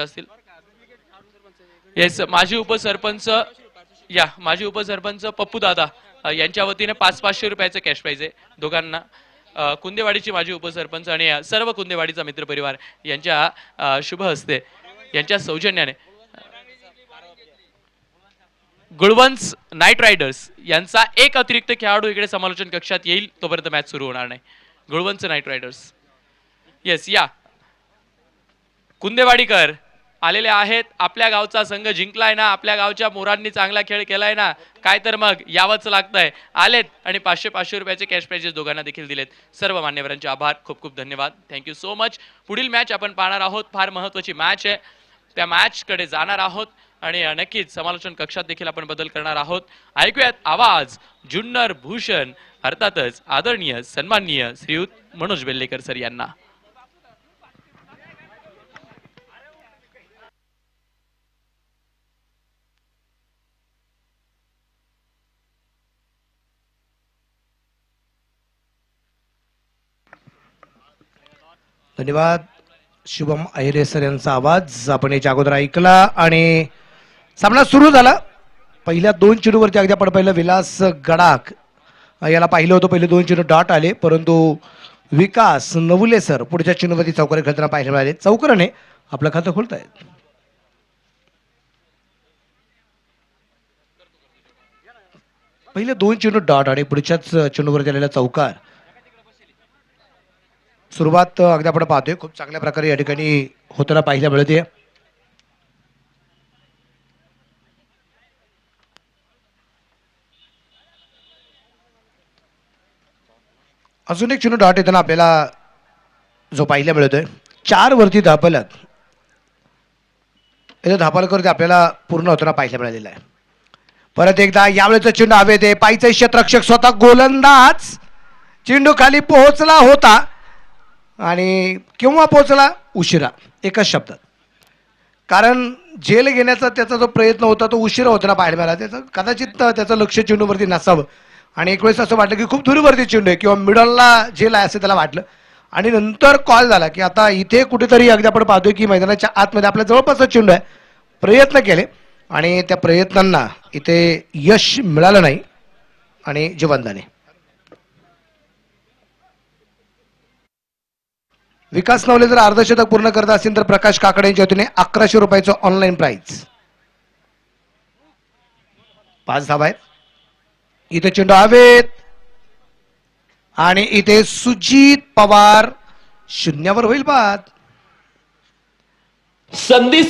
असतील. येस, माजी उपसरपंच पप्पू दादा यांच्या वतीने 500 रुपयाचं कॅश प्राइज आहे दोघांना. कुंदेवाडीची माजी उपसरपंच आणि सर्व कुंदेवाडीचा मित्रपरिवार यांच्या शुभ हस्ते यांच्या सौजन्याने गुळवंच नाईट रायडर्स यांचा एक अतिरिक्त खेळाडू इकडे समालोचन कक्षात येईल तोपर्यंत मॅच सुरू होणार नाही. गुळवंच नाईट रायडर्स येस या कुंदेवाडीकर आलेले आहेत. आपल्या गावचा संघ जिंकलाय ना, आपल्या गावच्या मोरांनी चांगला खेळ केलाय ना, काय तर मग यावंच लागतंय. आलेत आणि 500 रुपयाचे कॅश प्राइजेस दोघांना देखील दिलेत. सर्व मान्यवरांचे आभार, खूप खूप धन्यवाद, थँक्यू सो मच. पुढील मॅच आपण पाहणार आहोत, फार महत्त्वाची मॅच आहे. त्या मॅचकडे जाणार आहोत आणि नक्कीच समालोचन कक्षात देखील आपण बदल करणार आहोत. ऐकूयात आवाज जुन्नर भूषण अर्थातच आदरणीय सन्माननीय श्रीयुत मनोज बेल्लेकर सर यांना. धन्यवाद. शुभम अहिरे सर यांचा आवाज आपण याच्या अगोदर ऐकला आणि सामना सुरू झाला. पहिल्या 2 चेंडूवरती अगदी आपण पहिलं विलास गडाख याला पाहिलं होतं. पहिले 2 चेंडू डॉट आले, परंतु विकास नवुले सर पुढच्या चेंडूवरती चौकारी खेळताना पाहायला मिळाले. चौकराने आपलं खातं खोलतायत. पहिले 2 चेंडू डॉट आणि पुढच्याच चेंडूवरती आलेला चौकार. सुरुवात अगदी आपण पाहतोय खूप चांगल्या प्रकारे या ठिकाणी होताना पाहायला मिळते. अजून एक चेंडू डॉट येताना आपल्याला जो पाहायला मिळतोय 4 वरती धापलक. इथे धापलकर आपल्याला पूर्ण होताना पाहायला मिळालेला आहे. परत एकदा यावेळेचा चेंडू हवेत आहे. पायचा क्षेत्ररक्षक स्वतः गोलंदाज. चेंडू खाली पोहोचला होता आणि केव्हा पोहोचला? उशिरा. एकच शब्दात. कारण झेल घेण्याचा त्याचा जो प्रयत्न होता तो उशिरा होताना पाहायला मिळाला. त्याचं कदाचित त्याचं लक्ष चेंडूवरती नसावं आणि एक वेळेस असं वाटलं की खूप दूरवरती चेंडू आहे किंवा मिडलला झेल आहे असं त्याला वाटलं आणि नंतर कॉल झाला की आता इथे कुठेतरी अगदी आपण पाहतोय की मैदानाच्या आतमध्ये आपल्या जवळपासच चेंडू आहे. प्रयत्न केले आणि त्या प्रयत्नांना इथे यश मिळालं नाही आणि जीवनदाने. विकास नवले जर अर्धशतक पूर्ण करत असतील तर प्रकाश काकडे यांच्या वतीने 1100 रुपयाचं ऑनलाईन प्राइज. 5 धावा आहेत. इथे चेंडू हवेत आणि इथे सुजित पवार शून्यावर होईल बाद. संधी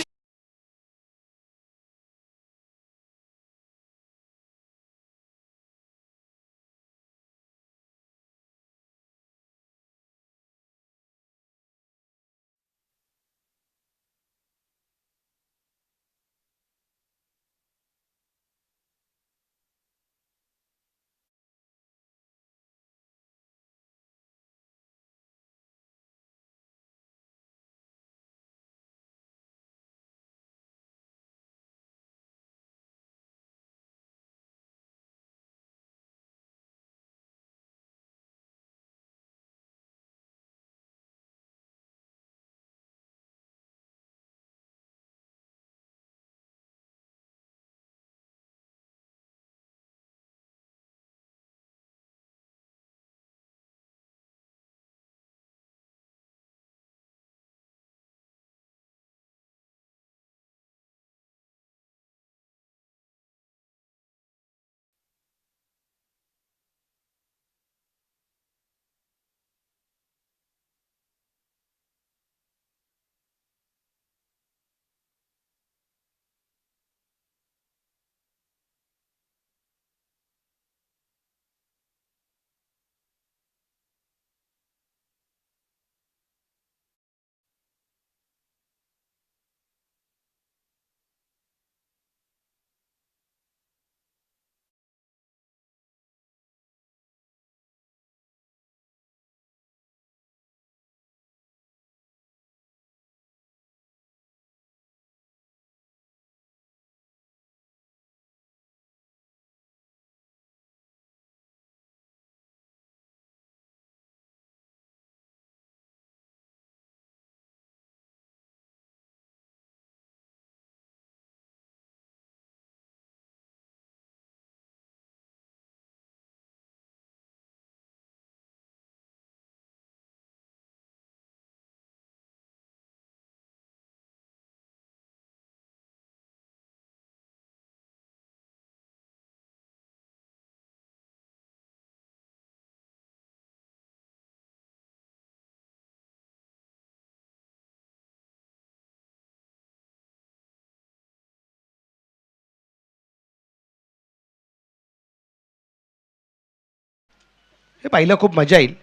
हे पाहिलं खूप मजा येईल.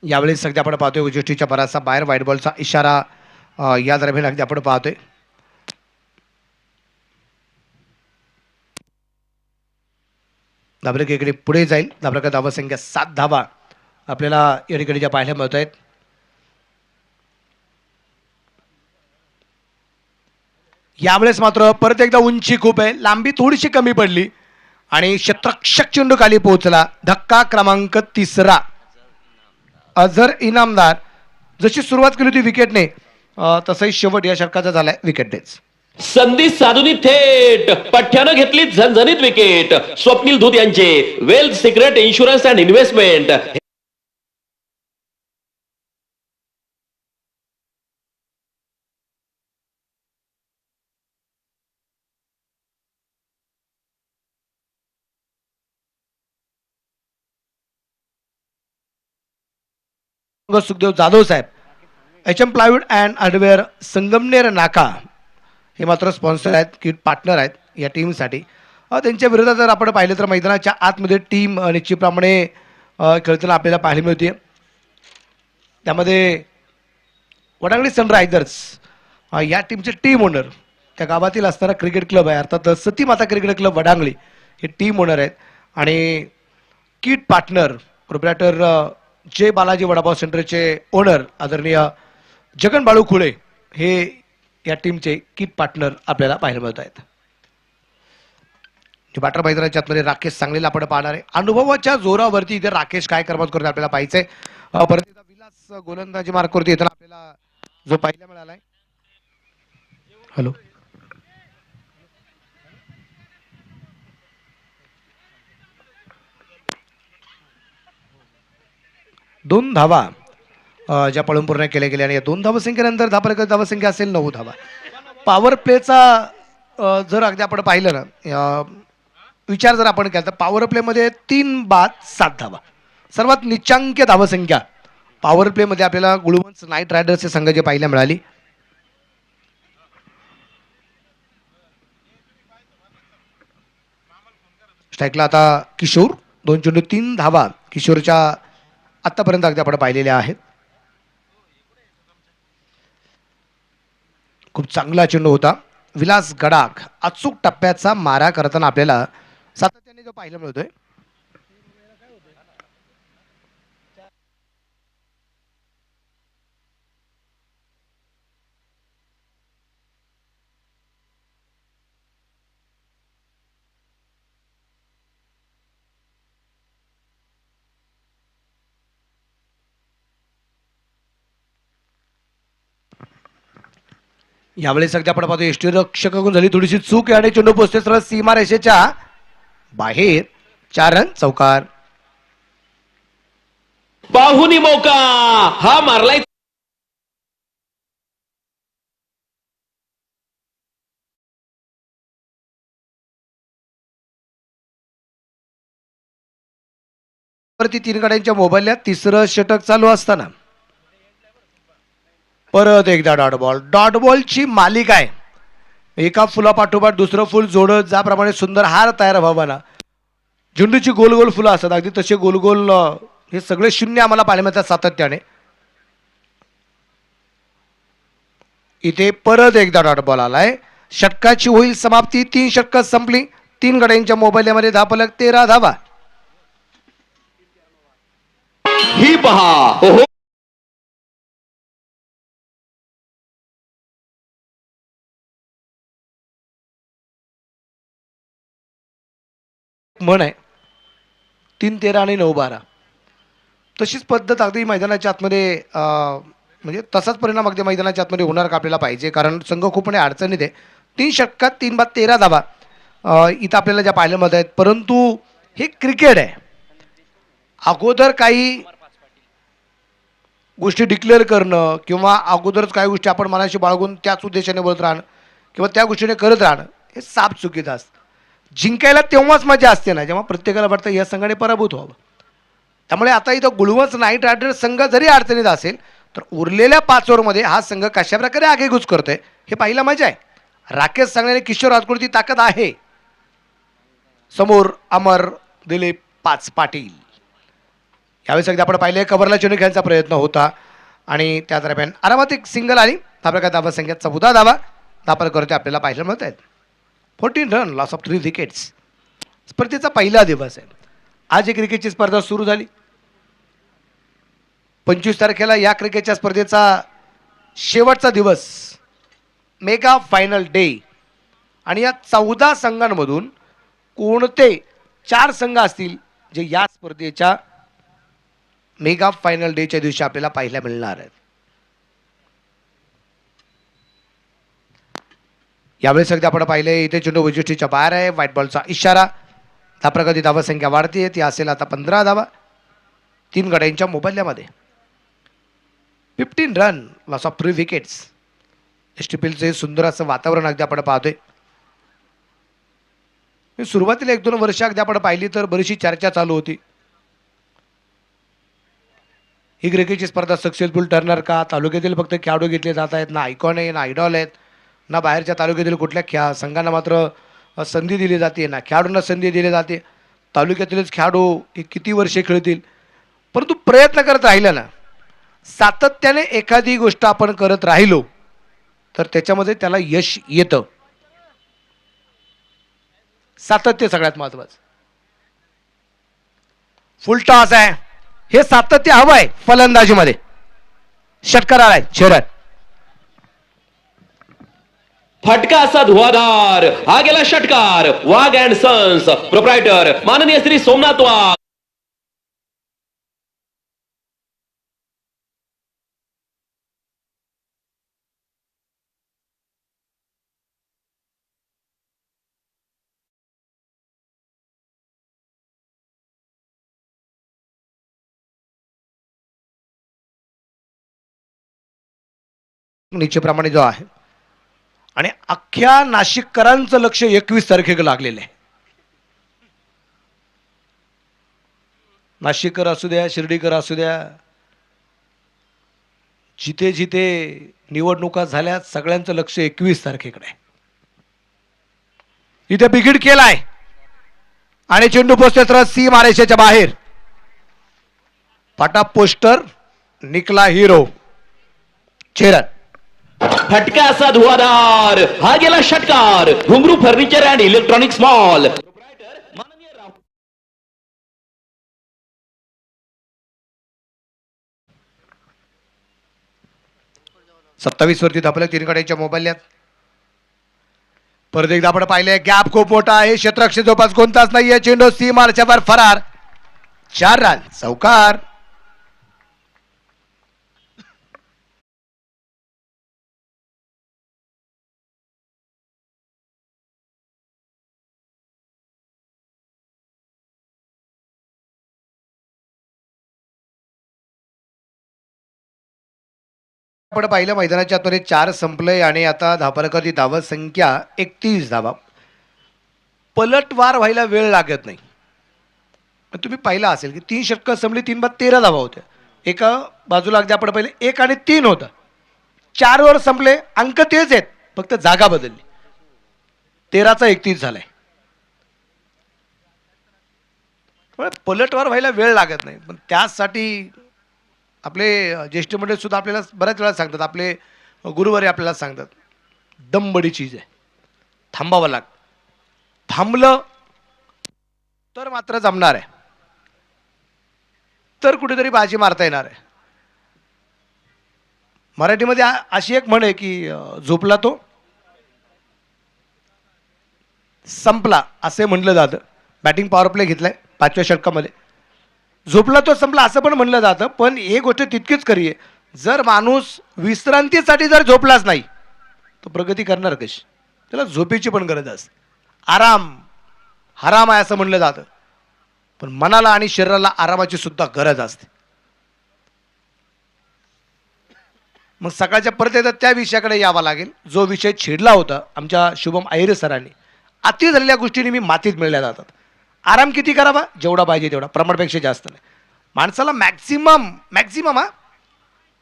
यावेळेस अगदी आपण पाहतोय उजष्टीच्या बराचसा बाहेर व्हाईट बॉलचा इशारा या दरम्यान अगदी आपण पाहतोय. धाबरेकर इकडे पुढे जाईल. धाबरेकर धावसंख्या 7 धावा आपल्याला या ठिकाणी ज्या पाहायला मिळत आहेत. यावेळेस मात्र परत एकदा उंची खूप आहे, लांबी थोडीशी कमी पडली आणि क्षेत्ररक्षक चेंडू खाली पोहोचला. धक्का क्रमांक 3. अझर इनामदार. जशी सुरुवात केली होती विकेटने तसंही शेवट या षटकाचा झालाय विकेटनेच. संधी साधून थेट पठ्ठ्यानं घेतली झणझणीत विकेट. स्वप्नील धूत यांचे wealth secret insurance and investment. Sukhdev Jadhav साहेब, HM plywood and hardware, Sangamner नाका हे मात्र स्पॉन्सर आहेत, किट पार्टनर आहेत या टीमसाठी. त्यांच्या विरोधात जर आपण पाहिलं तर मैदानाच्या आतमध्ये टीम निश्चितप्रमाणे खेळताना आपल्याला पाहायला मिळते. त्यामध्ये वडांगणी सनरायझर्स या टीमचे टीम ओनर, त्या गावातील असणारा क्रिकेट क्लब आहे अर्थात सती माता क्रिकेट क्लब वडांगणी हे टीम ओनर आहेत. आणि किट पार्टनर प्रोप्रायटर जय बालाजी वडापाव सेंटरचे ओनर आदरणीय जगन बाळू खुळे हे या टीमचे किट पार्टनर आपल्याला पाहायला मिळत आहेत. बॅटर मैदानाच्या आतमध्ये राकेश सांगलीला आपण पाहणार आहे. अनुभवाच्या जोरावरती इथे राकेश काय करमत करतो आपल्याला पाहायचंय. परत एकदा विलास गोलंदाजी मार्कवरती येताना आपल्याला जो पाहायला मिळालाय. हॅलो, दोन धावा ज्या पळून पूर्ण केल्या गेल्या आणि या 2 धावसंख्येनंतर धावसंख्या असेल 9 धावा. पॉवर प्लेचा जर अगदी आपण पाहिलं ना, विचार जर आपण केला तर पॉवर प्लेमध्ये 3 बाद 7 धावा सर्वात निच्चांकी धावसंख्या पॉवर प्लेमध्ये आपल्याला गुळवंच नाईट रायडर्सचे संघ जे पाहायला मिळाली. स्ट्राईकला आता किशोर, 2 चेंडू 3 धावा किशोरच्या आतापर्यंत अगदी आपण पाहिलेल्या आहेत. खूप चांगला चेंडू होता. विलास गडाख अचूक टप्प्याचा मारा करताना आपल्याला सातत्याने जो पाहायला मिळतोय. यावेळेस अगदी आपण पाहतो यष्टीरक्षकाकडून झाली थोडीशी चूक आणि चेंडू पोहोचते सरळ सीमा रेषेच्या बाहेर. 4 रन चौकार. पाहुनी मौका हा मारलाय. वरती 3 गाड्यांच्या मोबाईलला 3रं षटक चालू असताना परत एकदा डॉट बॉलची मालिका आहे. एका फुलापाठोपाठ दुसरं फुल जोडत ज्याप्रमाणे सुंदर हार तयार व्हावा ना, झेंडूची गोल गोल फुलं असतात अगदी तसे गोल गोल हे सगळे शून्य आम्हाला पाहायला मिळतात सातत्याने. इथे परत एकदा डॉट बॉल आलाय. षटकाची होईल समाप्ती. 3 षटकं संपली. 3 गड्यांच्या मोबाईलमध्ये धापलक 13 धावा. ही पहा, ओहो, म्हण आहे 3-13 आणि 9-12 तशीच पद्धत अगदी मैदानाच्या आतमध्ये म्हणजे तसाच परिणाम अगदी मैदानाच्या आतमध्ये होणार का आपल्याला पाहिजे, कारण संघ खूप अडचणीत आहे. 3 षटकात 3 बाद 13 धावा इथं आपल्याला ज्या पाहायला मिळत आहेत. परंतु हे क्रिकेट आहे. अगोदर काही गोष्टी डिक्लेअर करणं किंवा अगोदरच काही गोष्टी आपण मनाशी बाळगून त्याच उद्देशाने बोलत राहणं किंवा त्या गोष्टीने करत राहणं हे साप चुकीचं असतं. जिंकायला तेव्हाच मजा असते ना जेव्हा प्रत्येकाला वाटतं या संघाने पराभूत व्हावं. त्यामुळे आता इथं गुळवंच नाईट रायडर्स संघ जरी अडचणीत असेल तर उरलेल्या 5 ओव्हरमध्ये हा संघ कशा प्रकारे आगेकूच करतोय हे पाहिला मजा आहे. राकेश सांगणे आणि किशोर राजकोटची ताकद आहे. समोर अमर दिलीप पाच पाटील. यावेळेस अगदी आपण पाहिले कव्हरला चेंडू खेळण्याचा प्रयत्न होता आणि त्या दरम्यान आरामात एक सिंगल आली. आपल्या धावा संख्या 14 धावा धापल करते आपल्याला पाहायला मिळत आहेत. 14 रन, लॉस ऑफ 3 विकेट्स. स्पर्धेचा पहिला दिवस आहे. आज एक क्रिकेटची स्पर्धा सुरू झाली. 25 तारखेला या क्रिकेटच्या स्पर्धेचा शेवटचा दिवस, मेगा फायनल डे. आणि या 14 संघांमधून कोणते 4 संघ असतील जे या स्पर्धेच्या मेगा फायनल डेच्या दिवशी आपल्याला पाहायला मिळणार आहेत. यावेळेस अगदी आपण पाहिले इथे चेंडू विजुष्टीच्या बाहेर आहे. व्हाईट बॉलचा इशारा. त्या प्रकारे धावा संख्या वाढते. ती असेल आता 15 धावा 3 गड्यांच्या मोबाईलमध्ये. 15 रन, लॉस ऑफ 3 विकेट्स. एसटीपीएलचे सुंदर असं वातावरण अगदी आपण पाहतोय. सुरुवातीला 1-2 वर्ष अगदी आपण पाहिली तर बरीचशी चर्चा चालू होती. ही क्रिकेटची स्पर्धा सक्सेसफुल ठरणार का? तालुक्यातील फक्त खेळाडू घेतले जात आहेत, ना आयकॉन आहे, ना आयडॉल आहेत, ना बाहेरच्या तालुक्यातील कुठल्या संघांना मात्र संधी दिली जाते, ना खेळाडूंना संधी दिली जाते. तालुक्यातीलच खेळाडू हे किती वर्षे खेळतील. परंतु प्रयत्न करत राहिलं ना, सातत्याने एखादी गोष्ट आपण करत राहिलो तर त्याच्यामध्ये त्याला यश येतं. सातत्य सगळ्यात महत्वाचं. फुल टॉस आहे, हे सातत्य हवं आहे फलंदाजीमध्ये. षटकार आलाय शेरर. फटका असा धुवाधार, हा गेला षटकार. वाघ अँड सन्स प्रोप्रायटर माननीय श्री सोमनाथ वाघ. निश्चितप्रमाणे जो आहे आणि अख्ख्या नाशिककरांचं लक्ष 21 तारखेला लागलेलं आहे. नाशिककर असू द्या, शिर्डीकर असू द्या, जिथे जिथे निवडणुका झाल्या सगळ्यांचं लक्ष 21 तारखेकडे आहे. इथे बिगिड केलाय आणि चेंडू पोचते सी मारेशाच्या बाहेर. फाटा पोस्टर निकला हिरो. चेरन. फटका असा धुवाधार, हा गेला षटकार. घुंगरू फर्निचर अँड इलेक्ट्रॉनिक्स मॉल. 27 वरती धापल्या 3 गड्यांच्या मोबाईल्यात. परत एकदा आपण पाहिले गॅप खूप मोठा आहे. क्षेत्ररक्षक जवळपास कोणताच नाहीये. चेंडू सी मारच्या वर फरार. 4 रन, चौकार. आपण पाहिलं मैदानाच्या आतमध्ये 4 संपलंय आणि आता धापलकरची धावा संख्या 31 धावा. पलटवार व्हायला वेळ लागत नाही. तुम्ही पाहिलं असेल की 3 षटकं संपली, 3 बाद 13 धावा होत्या. एका बाजूला अगदी आपण पहिले 1 आणि 3 होतं. 4 वर संपले, अंक तेच आहेत, फक्त जागा बदलली. 13चा 31 झालाय. पलटवार व्हायला वेळ लागत नाही. पण त्यासाठी आपले ज्येष्ठ मंडळी सुद्धा आपल्याला बऱ्याच वेळा सांगतात, आपले गुरुवारी आपल्याला सांगतात, दम बडी चीज आहे, थांबावं लागतं. थांबलं तर मात्र जमणार आहे, तर कुठेतरी बाजी मारता येणार आहे. मराठीमध्ये अशी एक म्हण आहे की झोपला तो संपला असे म्हणलं जातं. बॅटिंग पॉवर प्ले घेतलाय 5व्या षटकामध्ये. झोपला तो संपला असं पण म्हणलं जातं. पण एक गोष्ट तितकीच खरी आहे, जर माणूस विश्रांतीसाठी जर झोपलाच नाही तो प्रगती करणार कशी? त्याला झोपेची पण गरज असते. आराम हराम आहे असं म्हणलं जातं, पण मनाला आणि शरीराला आरामाची सुद्धा गरज असते. मग सकाळच्या परत एकदा त्या विषयाकडे यावं लागेल जो विषय छेडला होता आमच्या शुभम अहिरे सरांनी. अति झालेल्या गोष्टींनी मी मातीत मिळल्या जातात. आराम किती करावा? जेवढा पाहिजे तेवढा, प्रमाणापेक्षा जास्त नाही. माणसाला मॅक्सिमम 5,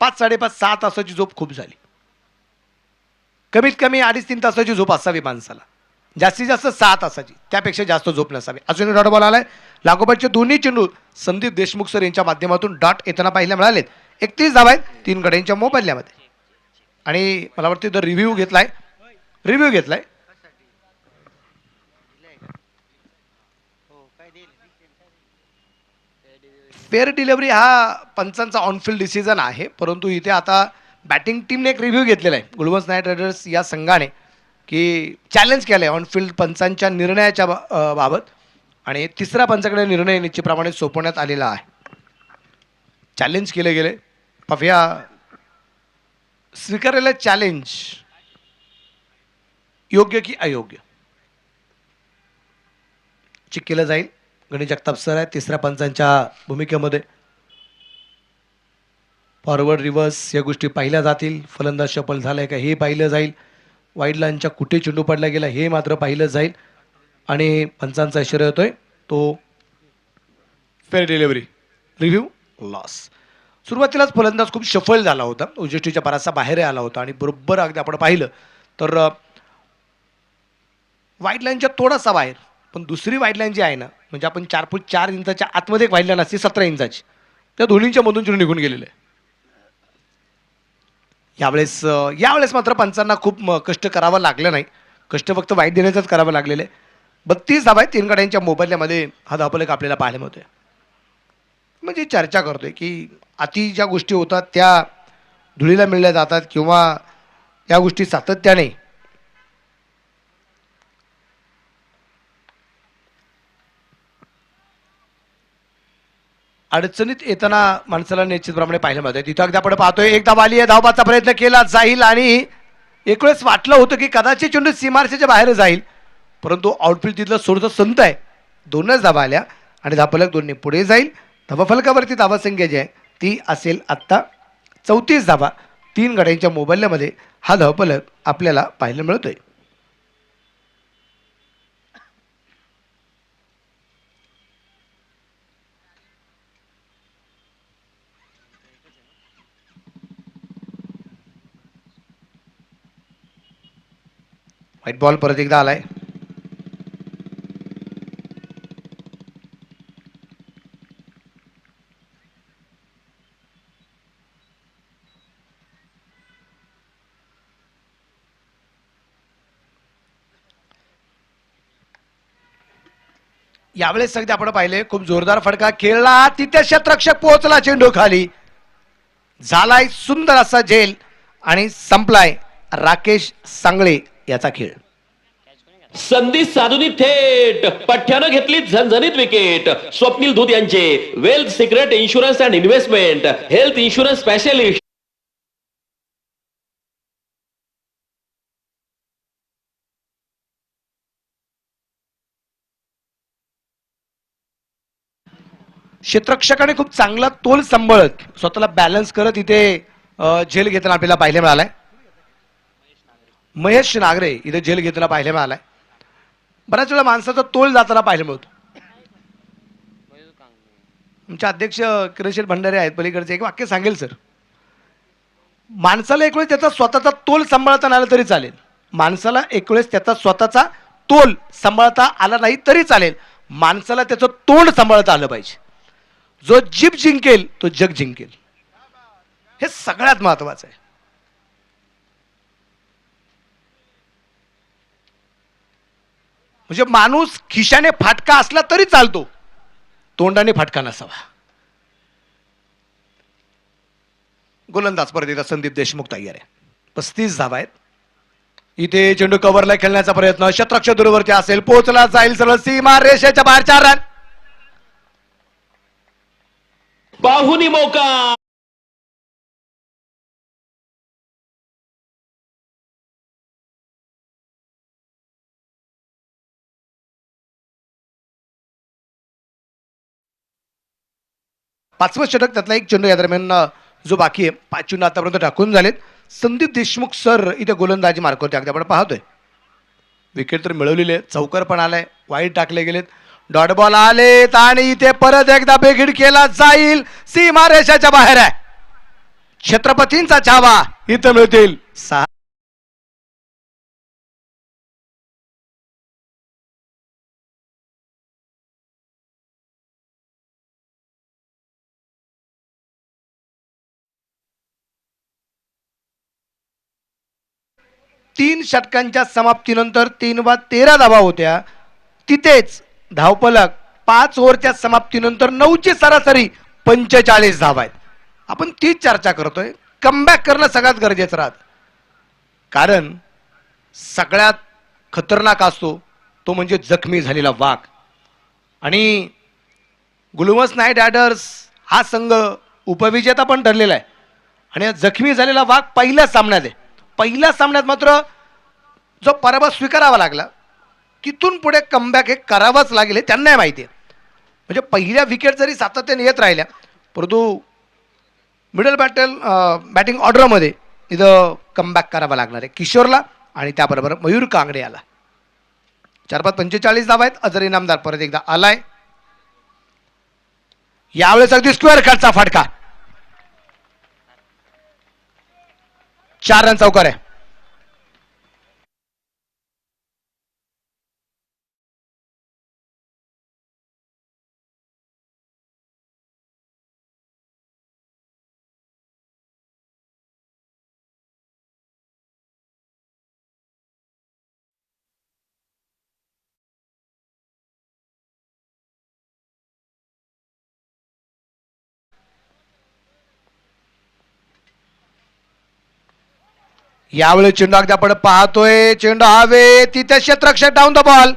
5.5, 6 तासाची झोप खूप झाली. कमीत कमी 2.5-3 तासाची झोप असावी माणसाला. जास्तीत जास्त 6 तासाची, त्यापेक्षा जास्त झोप नसावी. अजून डॉट बॉल आलाय. लागोपाठचे दोन्ही चेंडू संदीप देशमुख सर यांच्या माध्यमातून डॉट येताना पाहायला मिळालेत. 31 धावा आहेत 3 गड्यांच्या मोबदल्यामध्ये. आणि मला वाटतं तर रिव्ह्यू घेतलाय. फेअर डिलिव्हरी हा पंचांचा ऑनफिल्ड डिसिजन आहे, परंतु इथे आता बॅटिंग टीमने एक रिव्ह्यू घेतलेला आहे गुलबर्ग नाईट रायडर्स या संघाने, की चॅलेंज केलं आहे ऑनफिल्ड पंचांच्या निर्णयाच्या बाबत. आणि तिसऱ्या पंचाकडे निर्णय निश्चितप्रमाणे सोपवण्यात आलेला आहे. चॅलेंज केले गेले. पाहूया स्वीकारलेलं चॅलेंज योग्य की अयोग्य चेक केलं जाईल. गणेश जगताप सर आहे तिसऱ्या पंचांच्या भूमिकेमध्ये. फॉरवर्ड रिव्हर्स या गोष्टी पाहिल्या जातील. फलंदाज शफल झालाय का हे पाहिलं जाईल. वाईड लाईनच्या कुठे चेंडू पडला गेला हे मात्र पाहिलं जाईल. आणि पंचांचा इशारा येतोय तो फेअर डिलिव्हरी. Review loss. सुरुवातीलाच फलंदाज खूप शफल झाला होता, उजेष्टीच्या बराचसा बाहेर आला होता आणि बरोबर अगदी आपण पाहिलं तर वाईड लाईनच्या थोडासा बाहेर, पण दुसरी वाईड लाईन जी आहे ना, म्हणजे आपण 4.4 इंचाच्या आतमध्ये एक वाईड लाईन असते 17 इंचाची, त्या दोन्हीच्या मधून चेंडू निघून गेलेले आहे. यावेळेस मात्र पंचांना खूप कष्ट करावं लागलं नाही. कष्ट फक्त वाईट देण्याचंच करावं लागलेलं आहे. 32 धावा आहेत 3 गड्यांच्या मोबदल्यामध्ये हा धावफलक आपल्याला पाहायला मिळतोय. म्हणजे चर्चा करतोय की अति ज्या गोष्टी होतात त्या धुळीला मिळल्या जातात किंवा या गोष्टी सातत्याने अडचणीत येताना माणसाला निश्चितप्रमाणे पाहायला मिळतंय. तिथं अगदी आपण पाहतोय एक धाव आली आहे. धावबाचा प्रयत्न केला जाईल आणि एक वेळेस वाटलं होतं की कदाचित चेंडू सीमारेषेच्या बाहेर जाईल, परंतु आउटफील्ड तिथलं सोडचं संत आहे. 2च धावा आल्या आणि धावफलक 2ने पुढे जाईल. धावफलकावरती धावासंख्या जी आहे ती असेल आत्ता 34 धावा. 3 गड्यांच्या मोबदल्यामध्ये हा धावफलक आपल्याला पाहायला मिळतोय. व्हाईट बॉल परत एकदा आलाय. यावेळेस सगळे आपण पाहिले खूप जोरदार फटका खेळला. तिथे क्षेत्ररक्षक पोहोचला, चेंडू खाली झालाय. सुंदर असा झेल आणि संपलाय राकेश सांगळे याचा खेळ. संधी साधूनी थेट पठ्ठ्यानं घेतली झणझणीत विकेट. स्वप्नील धूत यांचे wealth secret insurance and investment health insurance specialist. क्षेत्ररक्षकाने खूप चांगला तोल सांभाळत स्वतःला बॅलन्स करत इथे झेल घेताना आपल्याला पाहायला मिळालाय. महेश नागरे इथे झेल घेताना पाहायला मिळालाय. बऱ्याच वेळा माणसाचा तोल जाताना पाहायला मिळतो. आमचे अध्यक्ष किरणशेठ भंडारे आहेत पलीकडचे, एक वाक्य सांगेल सर. माणसाला एक वेळेस त्याचा स्वतःचा तोल सांभाळता आला तरी चालेल. माणसाला एक वेळेस त्याचा स्वतःचा तोल सांभाळता आला नाही तरी चालेल. माणसाला त्याचं तोंड सांभाळता आलं पाहिजे. जो जीभ जिंकेल तो जग जिंकेल. हे सगळ्यात महत्वाचं आहे. म्हणजे माणूस खिशाने फाटका असला तरी चालतो, तोंडाने फाटका नसावा. गोलंदाज स्पर्धेचा संदीप देशमुख तयार आहे. 35 धावा आहेत. इथे चेंडू कव्हरला खेळण्याचा प्रयत्न क्षेत्ररक्षक दूरवरती असेल, पोहोचला जाईल सरळ सीमा रेषेच्या बाहेर. 4 रन. पाहुनी मौका. पाचवं षटक त्यातला एक चेंडू या दरम्यान जो बाकी आहे. 5 चेंडू आतापर्यंत टाकून झालेत. संदीप देशमुख सर इथे गोलंदाजी मार्क होते अगदी आपण पाहतोय. विकेट तर मिळवलेली आहे, चौकर पण आलाय, वाईट टाकले गेलेत, डॉट बॉल आलेत आणि इथे परत एकदा बेगीड केला जाईल. सीमा रेषेच्या बाहेर आहे. छत्रपतींचा छावा इथं मिळतील 6 3 षटकांच्या समाप्तीनंतर 3/13 धावा होत्या. तिथेच धावफलक 5 ओव्हरच्या समाप्तीनंतर 9ची सरासरी 45 धावा आहेत. आपण तीच चर्चा करतोय. कमबॅक करणं सगळ्यात गरजेचं राहतं, कारण सगळ्यात खतरनाक असतो तो म्हणजे जखमी झालेला वाघ. आणि गुलुमस नाईट रायडर्स हा संघ उपविजेता पण ठरलेला आहे. आणि जखमी झालेला वाघ पहिल्या सामन्यात आहे. पहिल्या सामन्यात मात्र जो पराभव स्वीकारावा लागला, तिथून पुढे कमबॅक हे करावंच लागेल हे त्यांनाही माहिती आहे. म्हणजे पहिल्या विकेट जरी सातत्याने येत राहिल्या, परंतु मिडल बॅटिंग ऑर्डरमध्ये इथं कमबॅक करावा लागणार आहे किशोरला आणि त्याबरोबर मयूर कांगडे याला. 4/45 धावा आहेत. अजर इनामदार परत एकदा आलाय. यावेळेस अगदी स्क्वेअर कटचा फटका. 4 रन चौकार आहे. यावेळी चेंडू अगदी आपण पाहतोय. चेंडू हवे तिथे क्षेत्ररक्षक डाऊन द बॉल.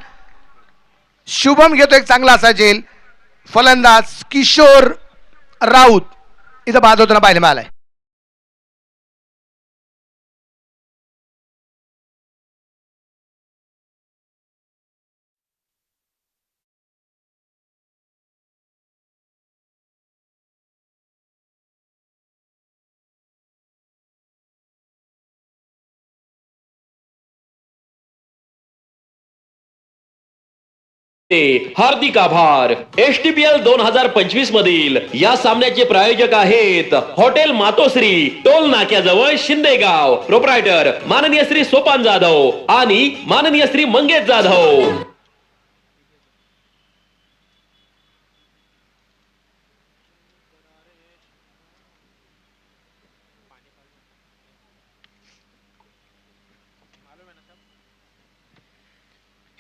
शुभम घेतो एक चांगला असा झेल. फलंदाज किशोर राऊत इथं बाद होताना पाहायला मिळालाय. हार्दिक आभार. STPL 2025 मधील या सामन्याचे प्रायोजक आहेत हॉटेल मातोश्री, टोल नाक्याजवळ शिंदेगाव. प्रोप्रायटर माननीय श्री सोपान जाधव आणि माननीय श्री मंगेश जाधव.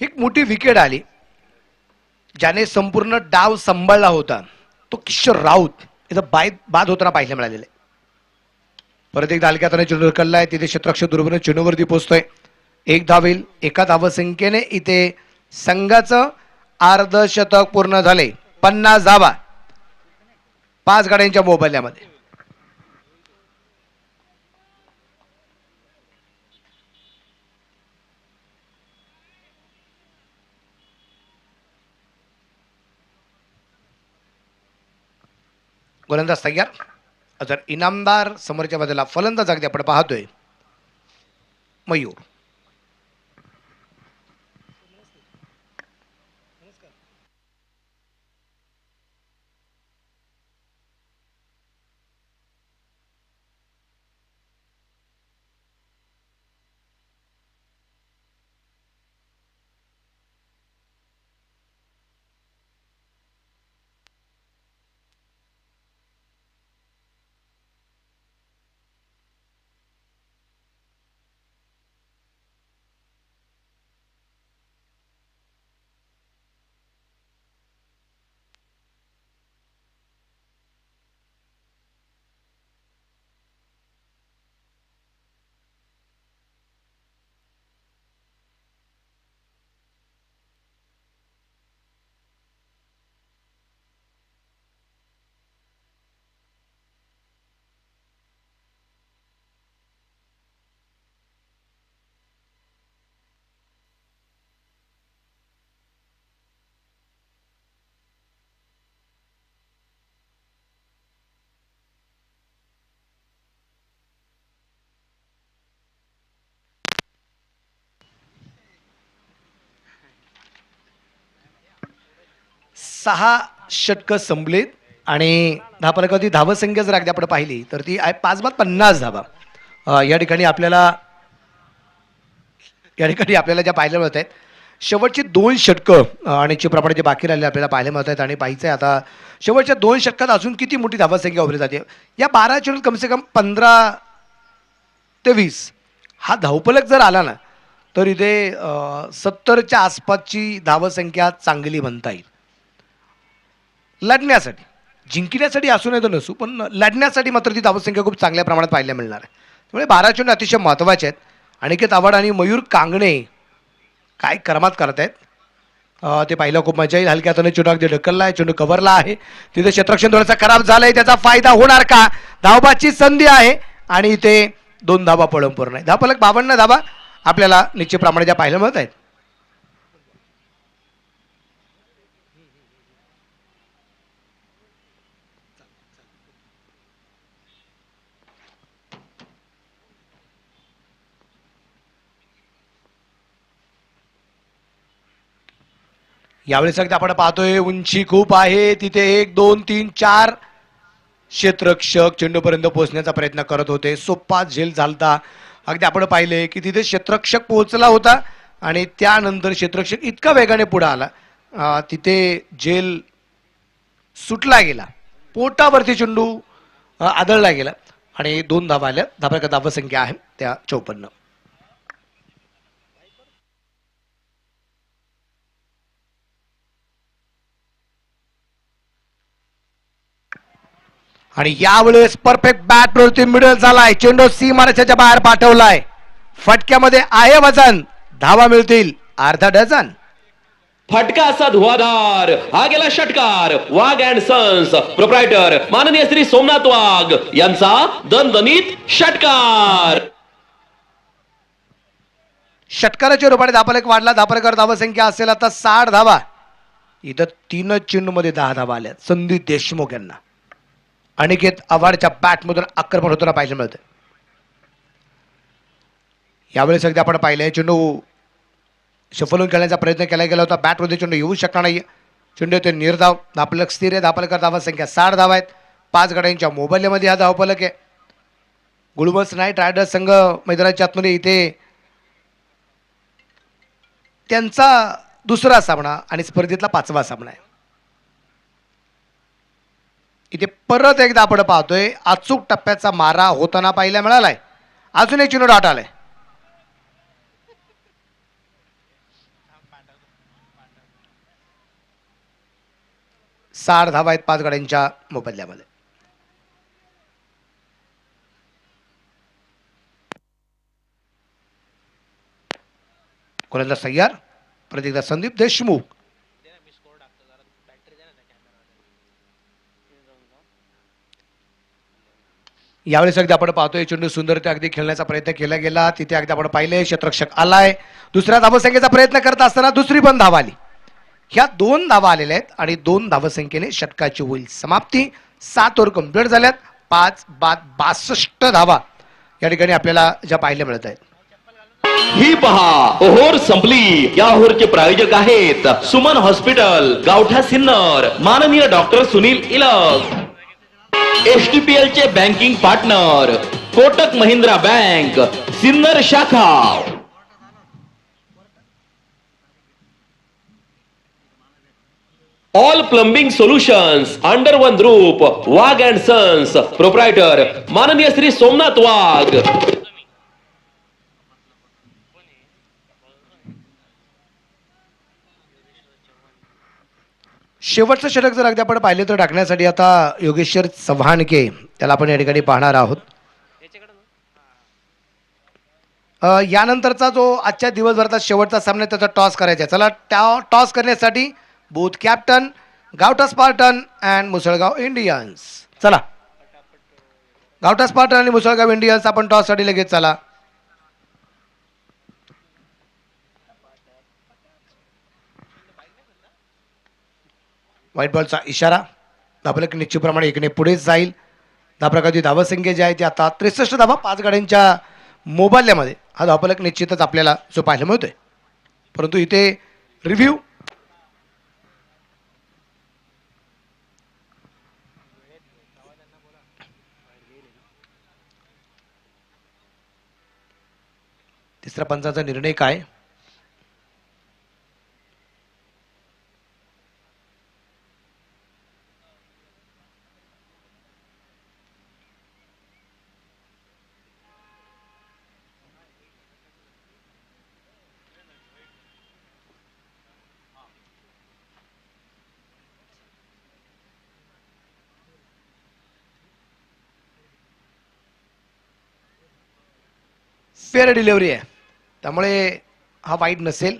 एक मोठी विकेट आली. ज्याने संपूर्ण डाव सांभाळला होता तो किशोर राऊत इथं बाद होताना पाहायला मिळालेले. परत एकदा हलक्या हाताने चेंडू ढकललाय. तिथे क्षेत्ररक्षक दुर्बीने चेंडूवरती पोहोचतोय. 1 धावेल. एका धावसंख्येने इथे संघाचं अर्धशतक पूर्ण झाले. 50 धावा 5 गाड्यांच्या मोबाईलमध्ये. गोलंदाज तयार. अजर इनामदार समोरच्या बाजूला फलंदाज अगदी आपण पाहतोय मयूर. सहा षटकं संपलीत आणि धावफलकावरती धावसंख्या जर अगदी आपण पाहिली तर ती आहे 5/50 धावा. या ठिकाणी आपल्याला ज्या पाहायला मिळत आहेत शेवटची 2 षटकं आणि चिप्रमाणे जे बाकी राहिले आपल्याला पाहायला मिळत आहेत. आणि पाहायचं आहे आता शेवटच्या 2 षटकात अजून किती मोठी धावसंख्या उभरी जाते. या 12 चेंडूत कमसे कम 15 ते 20 हा धावफलक जर आला ना तर इथे 70च्या आसपासची धावसंख्या चांगली म्हणता येईल. लढण्यासाठी जिंकण्यासाठी असू नये तर नसू पण लढण्यासाठी मात्र ती धावसंख्या खूप चांगल्या प्रमाणात पाहायला मिळणार आहे. त्यामुळे 12 चेंडू अतिशय महत्त्वाचे आहेत. अनिकेत आव्हाड आणि मयूर कांगणे काय करमात करतायत ते पाहिलं खूप मजा येईल. हलक्या हाताने चेंडू अगदी ढकलला आहे, चेंडू कव्हरला आहे. तिथे क्षेत्ररक्षण थोडासा खराब झालाय, त्याचा फायदा होणार का? धावबाची संधी आहे आणि इथे 2 धावा पळून पूर्ण आहे. धावफलक 52 धावा आपल्याला निश्चितप्रमाणे ज्या पाहायला मिळत आहेत. यावेळेस अगदी आपण पाहतोय उंची खूप आहे. तिथे 1 2 3 4 क्षेत्ररक्षक चेंडूपर्यंत पोहोचण्याचा प्रयत्न करत होते. सोप्पा झेल झालता. अगदी आपण पाहिले की तिथे क्षेत्ररक्षक पोहोचला होता आणि त्यानंतर क्षेत्ररक्षक इतका वेगाने पुढे आला तिथे झेल सुटला गेला, पोटावरती चेंडू आदळला गेला आणि 2 धावा आल्या. धावसंख्या आहे त्या 54. आणि यावेळेस परफेक्ट बॅट प्रवृत्ती मिडल झालाय. चेंडू सीमारेषेच्या बाहेर पाठवलाय. फटक्यामध्ये आहे वजन. धावा मिळतील अर्धा डझन. फटका असा धुवाधार. हा गेला षटकार. वाघ अँड सन्स प्रोप्रायटर माननीय श्री सोमनाथ वाघ यांचा दणदणीत षटकार. षटकाराच्या रूपाने धावफलक वाढला. धावफलकावर धावसंख्या असेल आता 60 धावा. इथं 3 चेंडूमध्ये 10 धावा आल्या. संदीप देशमुख यांना अनिकेत आव्हाडच्या बॅटमधून आक्रमण होताना पाहायला मिळतं. यावेळेस अगदी आपण पाहिलंय चेंडू शफलून खेळण्याचा प्रयत्न केला गेला होता. बॅटमध्ये चेंडू येऊ शकणार नाही. चेंडू ते निर्धाव. धावफलक स्थिर आहे. धावफलकावर धावसंख्या 60 धावा आहेत. 5 गड्यांच्या मोबाईलमध्ये हा धावफलक आहे. गुळबस नाईट रायडर्स संघ मैदानाच्या आतमध्ये इथे त्यांचा दुसरा सामना आणि स्पर्धेतला 5वा सामना आहे. इथे परत एकदा आपण पाहतोय अचूक टप्प्याचा मारा होताना पाहायला मिळालाय. अजून एक चेंडू डॉट आलाय. साठ धावा आहेत 5 गड्यांच्या मोबदल्यामध्ये. कोणाला सय्यार परत एकदा संदीप देशमुख. यावेळेस अगदी आपण पाहतोय चेंडू सुंदरते अगदी खेळण्याचा प्रयत्न केला गेला. तिथे अगदी आपण पाहिले क्षेत्ररक्षक आलाय. दुसऱ्या धावसंख्येचा प्रयत्न करत असताना दुसरी पण धावा आली. ह्या 2 धावा आलेल्या आहेत आणि 2 धावसंख्येने षटकाची होईल समाप्ती. 7 ओव्हर कंप्लीट झाल्यात. 5 बाद 62 धावा या ठिकाणी आपल्याला ज्या पाहायला मिळत आहेत. ही पहा ओहोर संपली. या ओहोरचे प्रायोजक आहेत सुमन हॉस्पिटल, गावठा सिन्नर, माननीय डॉक्टर सुनील इलक. एसटीपीएल चे banking partner Kotak Mahindra bank Sinnar शाखा. All plumbing solutions under one roof. Wagh and sons proprietor माननीय श्री सोमनाथ वाघ. शेवटचं षटक जर अगदी आपण पाहिले तर टाकण्यासाठी आता योगेश्वर चव्हाणके त्याला आपण या ठिकाणी पाहणार आहोत. यानंतरचा जो आजच्या दिवसभराचा शेवटचा सामना त्याचा टॉस करायचा आहे. चला त्या टॉस करण्यासाठी both captain Gavtha Spartan and Musalgaon Indians. चला गावठा स्पार्टन आणि मुसळगाव इंडियन्स आपण टॉससाठी लगेच चला. व्हाईट बॉलचा इशारा. धावफलक निश्चितप्रमाणे एकने पुढे जाईल. धावफलकाची धावसंख्या जी आहे ती आता 63 धावा 5 गाड्यांच्या मोबाईलमध्ये. हा धावफलक निश्चितच आपल्याला जो पाहायला मिळतोय. परंतु इथे रिव्ह्यू तिसऱ्या पंचाचा निर्णय काय. फेअर डिलिव्हरी आहे, त्यामुळे हा वाईट नसेल.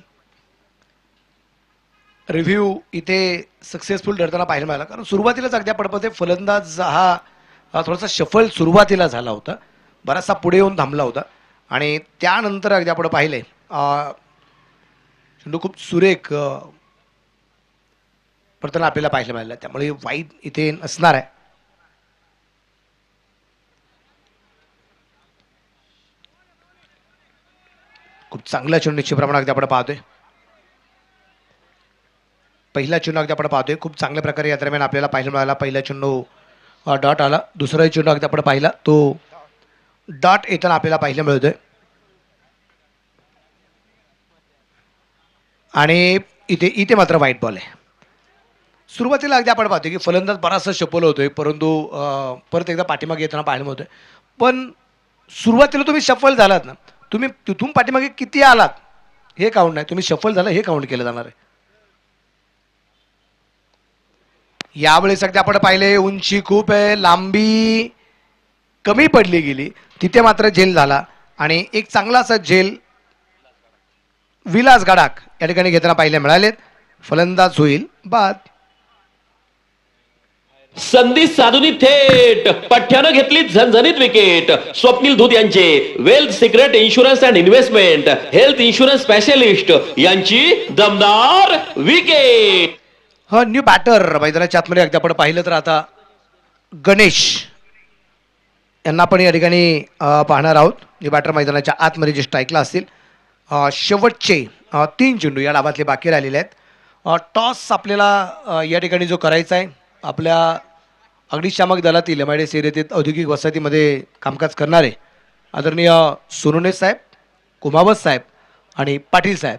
रिव्ह्यू इथे सक्सेसफुल ठरताना पाहायला मिळाला, कारण सुरुवातीलाच अगदी पडपते फलंदाज हा थोडासा शफल सुरुवातीला झाला होता, बराचसा पुढे येऊन थांबला होता आणि त्यानंतर अगदी आपण पाहिले चेंडू खूप सुरेख पडताना आपल्याला पाहायला मिळालं, त्यामुळे वाईट इथे नसणार आहे. खूप चांगला चेंडू निश्चित प्रमाणात अगदी आपण पाहतोय. पहिला चेंडू अगदी आपण पाहतोय खूप चांगल्या प्रकारे या दरम्यान आपल्याला पाहायला मिळाला. पहिला चेंडू डॉट आला, दुसरा चेंडू अगदी आपण पाहिला तो डॉट येताना आपल्याला पाहायला मिळतोय. आणि इथे मात्र वाईट बॉल आहे. सुरुवातीला अगदी आपण पाहतोय की फलंदाज बराचसा शपल होतोय, परंतु परत एकदा पाठीमागे येताना पाहायला मिळतोय. पण सुरुवातीला तुम्ही शफल झालात ना, तुम्ही तिथून पाठीमागे किती आलात हे काउंट नाही, तुम्ही शफल झाला हे काउंट केलं जाणार आहे. यावेळेस अगदी आपण पाहिले उंची खूप आहे, लांबी कमी पडली गेली, तिथे मात्र झेल झाला आणि एक चांगला असा झेल विलास गडाख या ठिकाणी घेताना पाहायला मिळालेत. फलंदाज होईल बाद. संधी साधूनी थेट पठ्ठ्यानं घेतली झणझणीत विकेट. स्वप्नील धूत यांचे wealth secret insurance and investment health insurance specialist यांची दमदार विकेट. हा न्यू बॅटर मैदानाच्या आतमध्ये अगदी आपण पाहिलं तर आता गणेश यांना आपण या ठिकाणी पाहणार आहोत. न्यू बॅटर मैदानाच्या आतमध्ये जे स्ट्राईकला असतील. शेवटचे 3 चेंडू या डावातले बाकी राहिलेले आहेत. टॉस आपल्याला या ठिकाणी जो करायचा आहे, आपल्या अग्निशामक दलातील MIDC येथील औद्योगिक वसाहतीमध्ये कामकाज करणारे आदरणीय सोनोने साहेब, कुमावत साहेब आणि पाटील साहेब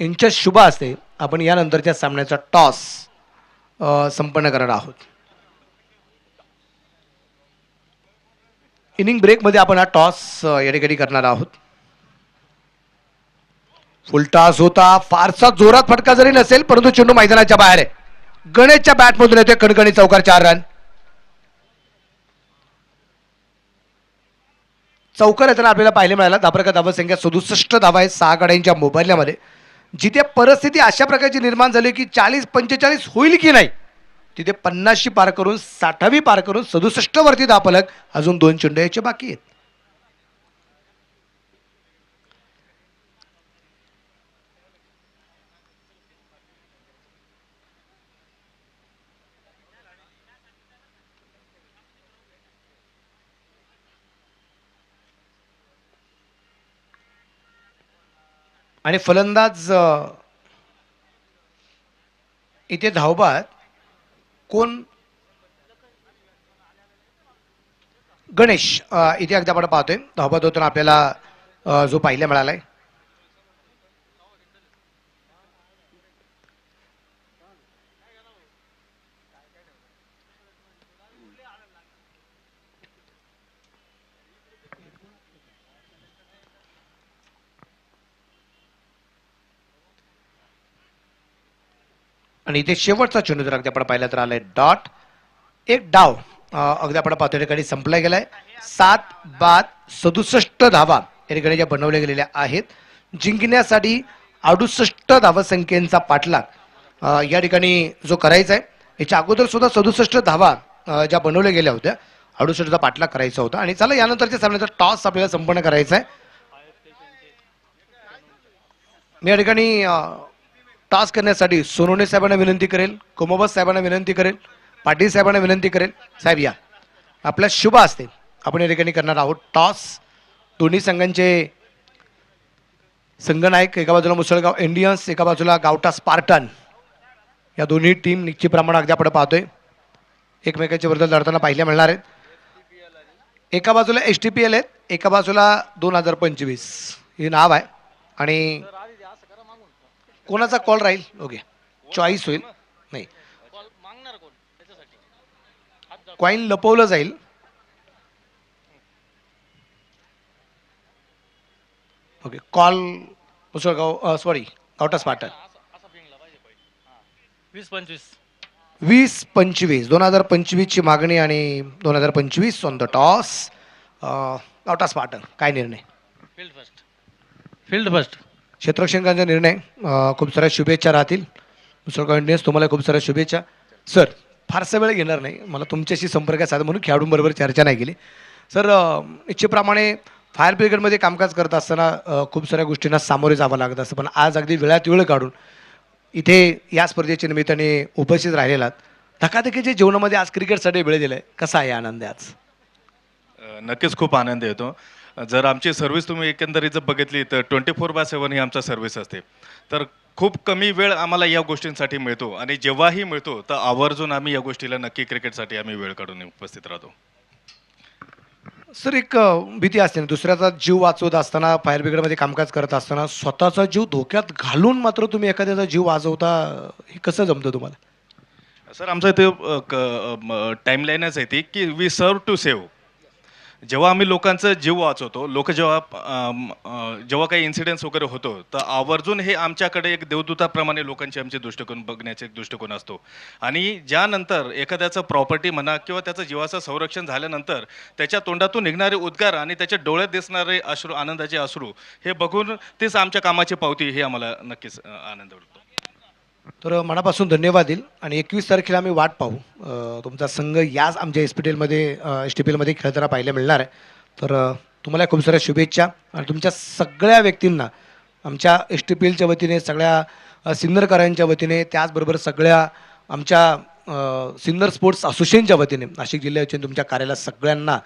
यांच्या शुभ हस्ते आपण यानंतरच्या सामन्याचा टॉस संपन्न करणार आहोत. इनिंग ब्रेकमध्ये आपण हा टॉस या ठिकाणी करणार आहोत. फुल टॉस होता, फारसा जोरात फटका जरी नसेल परंतु चेंडू मैदानाच्या बाहेर आहे. गणेशच्या बॅटमधून येतोय कणकणी चौकार, 4 रन. चौकार येताना आपल्याला पाहायला मिळाला. धाबरका धावसंख्या 67 धावा आहे 6 गाड्यांच्या मोबाईलमध्ये. जिथे परिस्थिती अशा प्रकारची निर्माण झाली की 40-45 होईल की नाही, तिथे 50शी पार करून 60वी पार करून 67 वरती धापलक. अजून 2 चेंडू याचे बाकी आहेत. आणि फलंदाज इथे धावबाद कोण, गणेश इथे अगदी आपण पाहतोय धावबाद होताना आपल्याला जो पाहायला मिळालाय. आणि इथे शेवटचा चेंडू जर अगदी आपण पाहिला तर आलाय डॉट. एक डाव अगदी आपण पाहतो ठिकाणी संपला गेलाय. 7 बाद 67 धावा या ठिकाणी ज्या बनवल्या गेलेल्या आहेत. जिंकण्यासाठी 68 धावसंख्येचा पाठलाग या ठिकाणी जो करायचा आहे. याच्या अगोदर सुद्धा 67 धावा ज्या बनवल्या गेल्या होत्या, 68चा पाठलाग करायचा होता. आणि चला यानंतरच्या सामन्याचा टॉस आपल्याला संपन्न करायचा आहे. मी या ठिकाणी टॉस करण्यासाठी सोनोने साहेबांना विनंती करेल, कुमावत साहेबांना विनंती करेल, पाटील साहेबांना विनंती करेल. साहेब या, आपल्या शुभ असते आपण या ठिकाणी करणार आहोत टॉस. दोन्ही संघांचे संघनायक, एका बाजूला मुसळगाव इंडियन्स, एका बाजूला गावठा स्पार्टन, या दोन्ही टीम निश्चित प्रमाणात अगदी आपण पाहतोय एकमेकांच्या विरुद्ध लढताना पाहायला मिळणार आहेत. एका बाजूला STPL आहेत, एका बाजूला 2025 हे नाव आहे. आणि कोणाचा कॉल राहील, ओके चॉईस होईल, नाही कॉईन लपवलं जाईल. Okay call Musalgaon, sorry Gavtha Spartan 20-25 2025 ची मागणी आणि 2025 on the toss. Gavtha Spartan काय निर्णय. Field first. क्षेत्ररक्षकांचा निर्णय खूप साऱ्या शुभेच्छा राहतील. दुसरं कंटिन्युअस तुम्हाला खूप साऱ्या शुभेच्छा. सर फारसा वेळ घेणार नाही, मला तुमच्याशी संपर्क साधा म्हणून खेळाडूंबरोबर चर्चा नाही केली. सर इच्छेप्रमाणे फायर ब्रिगेडमध्ये कामकाज करत असताना खूप साऱ्या गोष्टींना सामोरे जावं लागत असतं, पण आज अगदी वेळात वेळ काढून इथे या स्पर्धेच्या निमित्ताने उपस्थित राहिलेलात. धकाधकीच्या जीवनामध्ये आज क्रिकेटसाठी वेळ दिलाय, कसा आहे आनंद आहे आज? नक्कीच खूप आनंद येतो. जर आमची सर्व्हिस तुम्ही एकंदरीत जर बघितली तर 24/7 ही आमचा सर्व्हिस असते. तर खूप कमी वेळ आम्हाला या गोष्टींसाठी मिळतो आणि जेव्हाही मिळतो तर आवर्जून आम्ही या गोष्टीला नक्की क्रिकेटसाठी आम्ही वेळ काढून उपस्थित राहतो. सर एक भीती असते ना, दुसऱ्याचा जीव वाचवत असताना फायर ब्रिगेडमध्ये कामकाज करत असताना स्वतःचा जीव धोक्यात घालून मात्र तुम्ही एखाद्याचा जीव वाचवता, हे कसं जमतं तुम्हाला? सर आमचं इथे टाईमलाईनच आहे ती की वी सर्व टू सेव्ह. जेव्हा आम्ही लोकांचा जीव वाचवतो, लोक जेव्हा काही इन्सिडेंट्स वगैरे होतो तर आवर्जून हे आमच्याकडे एक देवदूताप्रमाणे लोकांचे आमचे दृष्टिकोन बघण्याचे एक दृष्टिकोन असतो. आणि ज्यानंतर एखाद्याचं प्रॉपर्टी म्हणा किंवा त्याचं जीवाचं संरक्षण झाल्यानंतर त्याच्या तोंडातून निघणारे उद्गार आणि त्याच्या डोळ्यात दिसणारे अश्रू, आनंदाचे अश्रू, हे बघून तेच आमच्या कामाची पावती, हे आम्हाला नक्कीच आनंद वाटतो. तर मनापासून धन्यवाद देईल आणि 21 तारखेला आम्ही वाट पाहू. तुमचा संघ याच आमच्या एस टी पी एलमध्ये खेळताना पाहायला मिळणार आहे. तर तुम्हाला खूप साऱ्या शुभेच्छा आणि तुमच्या सगळ्या व्यक्तींना आमच्या एस टी पी एलच्या वतीने, सगळ्या सिन्नरकरांच्या वतीने, त्याचबरोबर सगळ्या आमच्या सिन्नर स्पोर्ट्स असोसिएशनच्या वतीने, नाशिक जिल्ह्याच्या तुमच्या कार्याला सगळ्यांना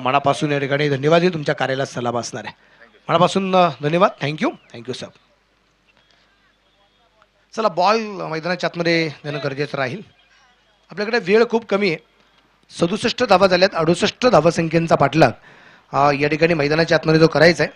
मनापासून या ठिकाणी धन्यवाद देईल. तुमच्या कार्याला सलाम असणार आहे. मनापासून धन्यवाद. Thank you sir. चला बॉल मैदानाच्या आतमध्ये देणं गरजेचं राहील. आपल्याकडे वेळ खूप कमी आहे. 67 धावा झाल्यात. 68 धावसंख्येचा पाठलाग या ठिकाणी मैदानाच्या आतमध्ये जो करायचा आहे.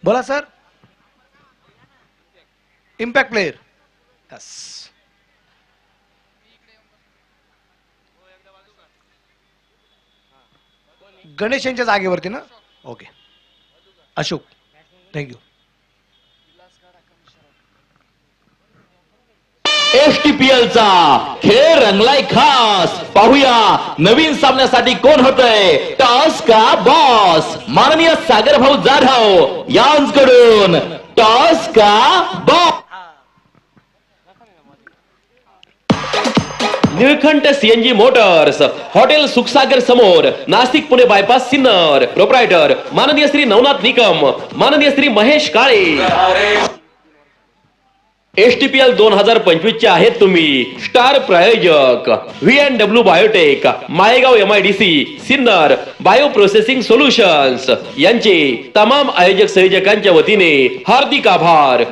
बोला sir. Impact player. Yes. Ganesh यांच्या जागेवरती ना. Okay Ashok, thank you. एसटीपीएल चा खेळ रंगलाय खास. पाहूया नवीन सामन्यासाठी कोण होतंय टॉस का बॉस. माननीय सागर भाऊ जाधव यांकडून टॉस का boss. Nilkanth CNG motors, hotel Sukhsagar समोर, नाशिक पुणे बायपास सिन्नर. प्रोप्रायटर माननीय श्री नवनाथ निकम, माननीय श्री महेश काळे. एसटीपीएल 2025 चे आहेत तुम्ही स्टार प्रायोजक VNW biotech, Malegaon MIDC Sinnar, bio processing solutions यांचे तमाम आयोजक संयोजकांच्या वतीने हार्दिक आभार.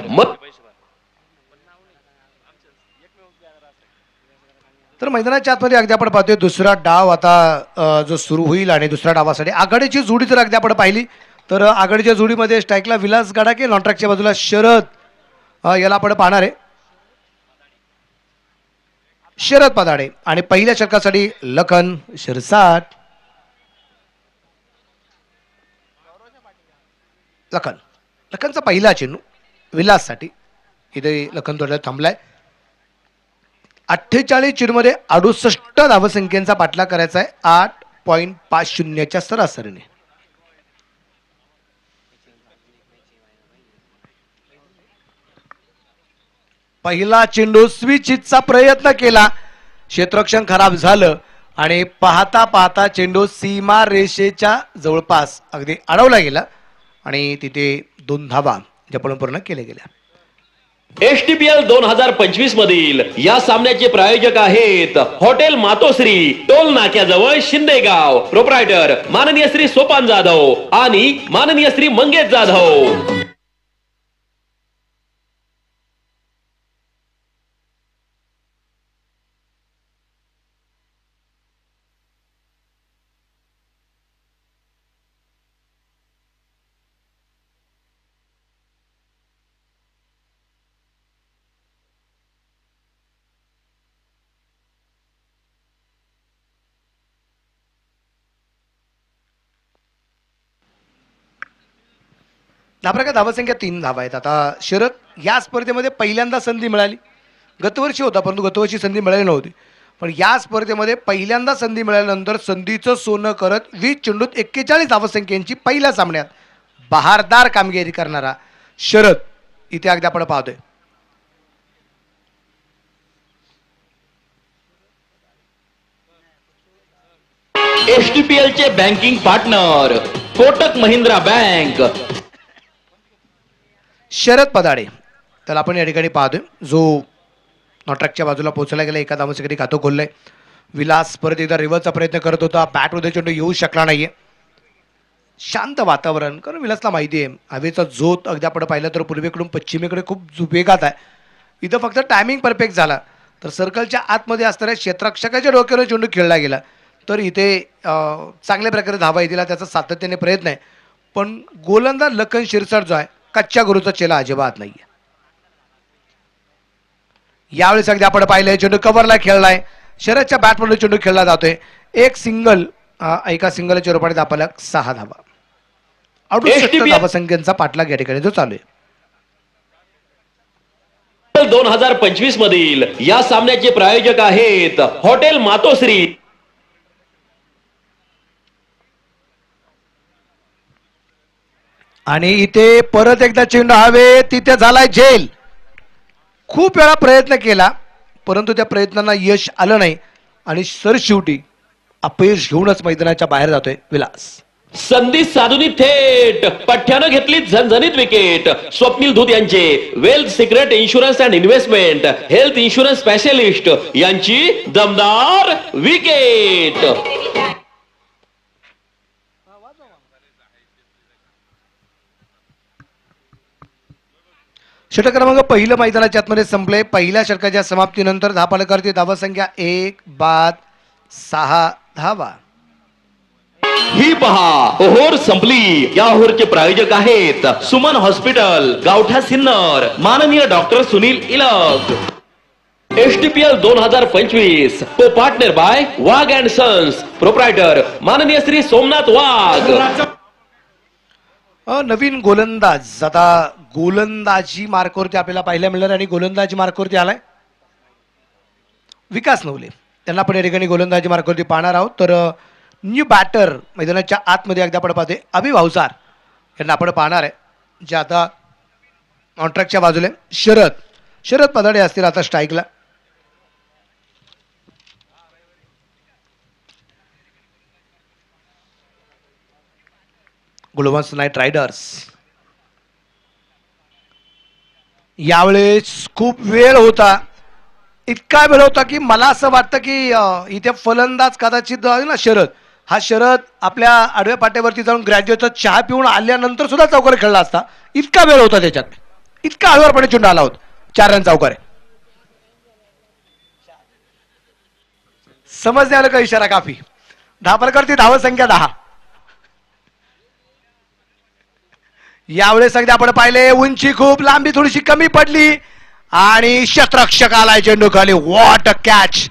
तर मैदानाच्या आतमध्ये अगदी आपण पाहतोय दुसरा डाव आता जो सुरू होईल आणि दुसऱ्या डावासाठी आघाडीची जोडी जर अगदी आपण पाहिली तर आघाडीच्या जोडीमध्ये स्ट्राईकला विलास गडाके, नॉनट्रॅकच्या बाजूला शरद याला आपण पाहणार आहे शरद पदाडे आणि पहिल्या षटकासाठी लखन शिरसाट. लखनचा पहिला चेंडू विलाससाठी. इथे लखन थोड्या थांबलाय. 48 चेंडूमध्ये 68 धावसंख्येचा पाठलाग करायचा आहे 8.50च्या सरासरीने. पहिला चेंडू स्विच हिटचा प्रयत्न केला, क्षेत्ररक्षण खराब झालं आणि पाहता पाहता चेंडू सीमा रेषेच्या जवळपास अगदी अडवला गेला आणि तिथे 2 धावा जपळून पूर्ण केल्या गेल्या. एसटीपीएल 2025 मधील या सामन्याचे प्रायोजक आहेत हॉटेल मातोश्री, टोल नाक्याजवळ शिंदेगाव. प्रोप्रायटर माननीय श्री सोपान जाधव आणि माननीय श्री मंगेश जाधव. धाबा धावसंख्या 3 धावा आहेत. आता शरद या स्पर्धेमध्ये पहिल्यांदा संधी मिळाली. गतवर्षी होता परंतु गतवर्षी संधी मिळाली नव्हती. पण या स्पर्धेमध्ये पहिल्यांदा संधी मिळाल्यानंतर संधीचं सोनं करत 20 चेंडूत 41 धावसंख्येची पहिल्या सामन्यात बहारदार कामगिरी करणारा शरद इथे अगदी आपण पाहतोय. एसटीपीएल चे banking partner Kotak Mahindra bank. Sharad Padade तर आपण या ठिकाणी पाहतोय जो नॉट्रॅकच्या बाजूला पोहोचला गेला. एका धावसंख्येने खातं खोललंय. विलास परत एकदा रिव्हर्सचा प्रयत्न करत होता. बॅटमध्ये चेंडू येऊ शकला नाहीये. शांत वातावरण, कारण विलासला माहिती आहे हवेचा झोत अगदी आपण पाहिलं तर पूर्वेकडून पश्चिमेकडे खूप वेगात आहे. इथं फक्त टायमिंग परफेक्ट झाला तर सर्कलच्या आतमध्ये असणाऱ्या क्षेत्ररक्षकाच्या डोक्यावर चेंडू खेळला गेला तर इथे चांगल्या प्रकारे धावा येतील त्याचा सातत्याने प्रयत्न आहे. पण गोलंदाज लखन शिरसाट जो आहे कच्च्या गुरुचा चेला अजिबात नाहीये. यावेळेस अगदी आपण पाहिलंय चेंडू कव्हरला खेळलाय. शरदच्या बॅटमध्ये चेंडू खेळला जातोय. एका सिंगलच्या रूपाने आपल्याला 6 धावा. 68 धावसंख्येचा पाठलाग या ठिकाणी जो चालू आहे. 2025 मधील या सामन्याचे प्रायोजक आहेत हॉटेल मातोश्री. आणि इथे परत एकदा चेंडू हवे तिथे झालाय झेल. खूप वेळा प्रयत्न केला परंतु त्या प्रयत्नांना यश आलं नाही आणि सरशेवटी अपयश घेऊनच मैदानाच्या बाहेर जातोय विलास. संधी साधूनी थेट पठ्ठ्यानं घेतली झणझणीत विकेट. स्वप्नील धूत यांचे wealth secret insurance and investment health insurance specialist यांची दमदार विकेट. षटक क्रमांक पहिलं मैदानाच्या आतमध्ये संपले. पहिल्या षटकाच्या समाप्तीनंतर धापालकरती धावसंख्या 1 बाद 6 धावा. ही पहा ओहोर संपली. या ओहोरचे प्रायोजक आहेत सुमन हॉस्पिटल, गावठा सिन्नर, माननीय doctor Sunil Ilak. STPL 2025 co partner by Wagh and sons, proprietor माननीय श्री सोमनाथ वाघ. नवीन गोलंदाज आता गोलंदाजी मार्कवरती आपल्याला पाहायला मिळणार आणि गोलंदाजी मार्कवरती आलाय विकास नवले. त्यांना आपण या ठिकाणी गोलंदाजी मार्कवरती पाहणार आहोत. तर न्यू बॅटर मैदानाच्या आतमध्ये अगदी आपण पाहते अभि भावसार यांना आपण पाहणार आहे जे आता कॉन्ट्रॅक्टच्या बाजूला. शरद पदाडे असतील आता स्ट्राईकला. गुलवंस नाईट रायडर्स यावेळेस खूप वेळ होता. इतका वेळ होता की मला असं वाटतं की इथे फलंदाज कदाचित जो आहे ना शरद आपल्या आडव्या पाट्यावरती जाऊन ग्रॅज्युएटचा चहा पिऊन आल्यानंतर सुद्धा चौकार खेळला असता. इतका वेळ होता त्याच्यात. इतका हळूवारपणे चेंडू आला होता. 4 रन चौकार आहे. समजणे आलं का इशारा काफी. धापलकरती धावसंख्या 10. यावेळेस अगदी आपण पाहिले उंची खूप लांबी थोडीशी कमी पडली आणि क्षेत्ररक्षक आलाय चेंडू खाली. What a catch.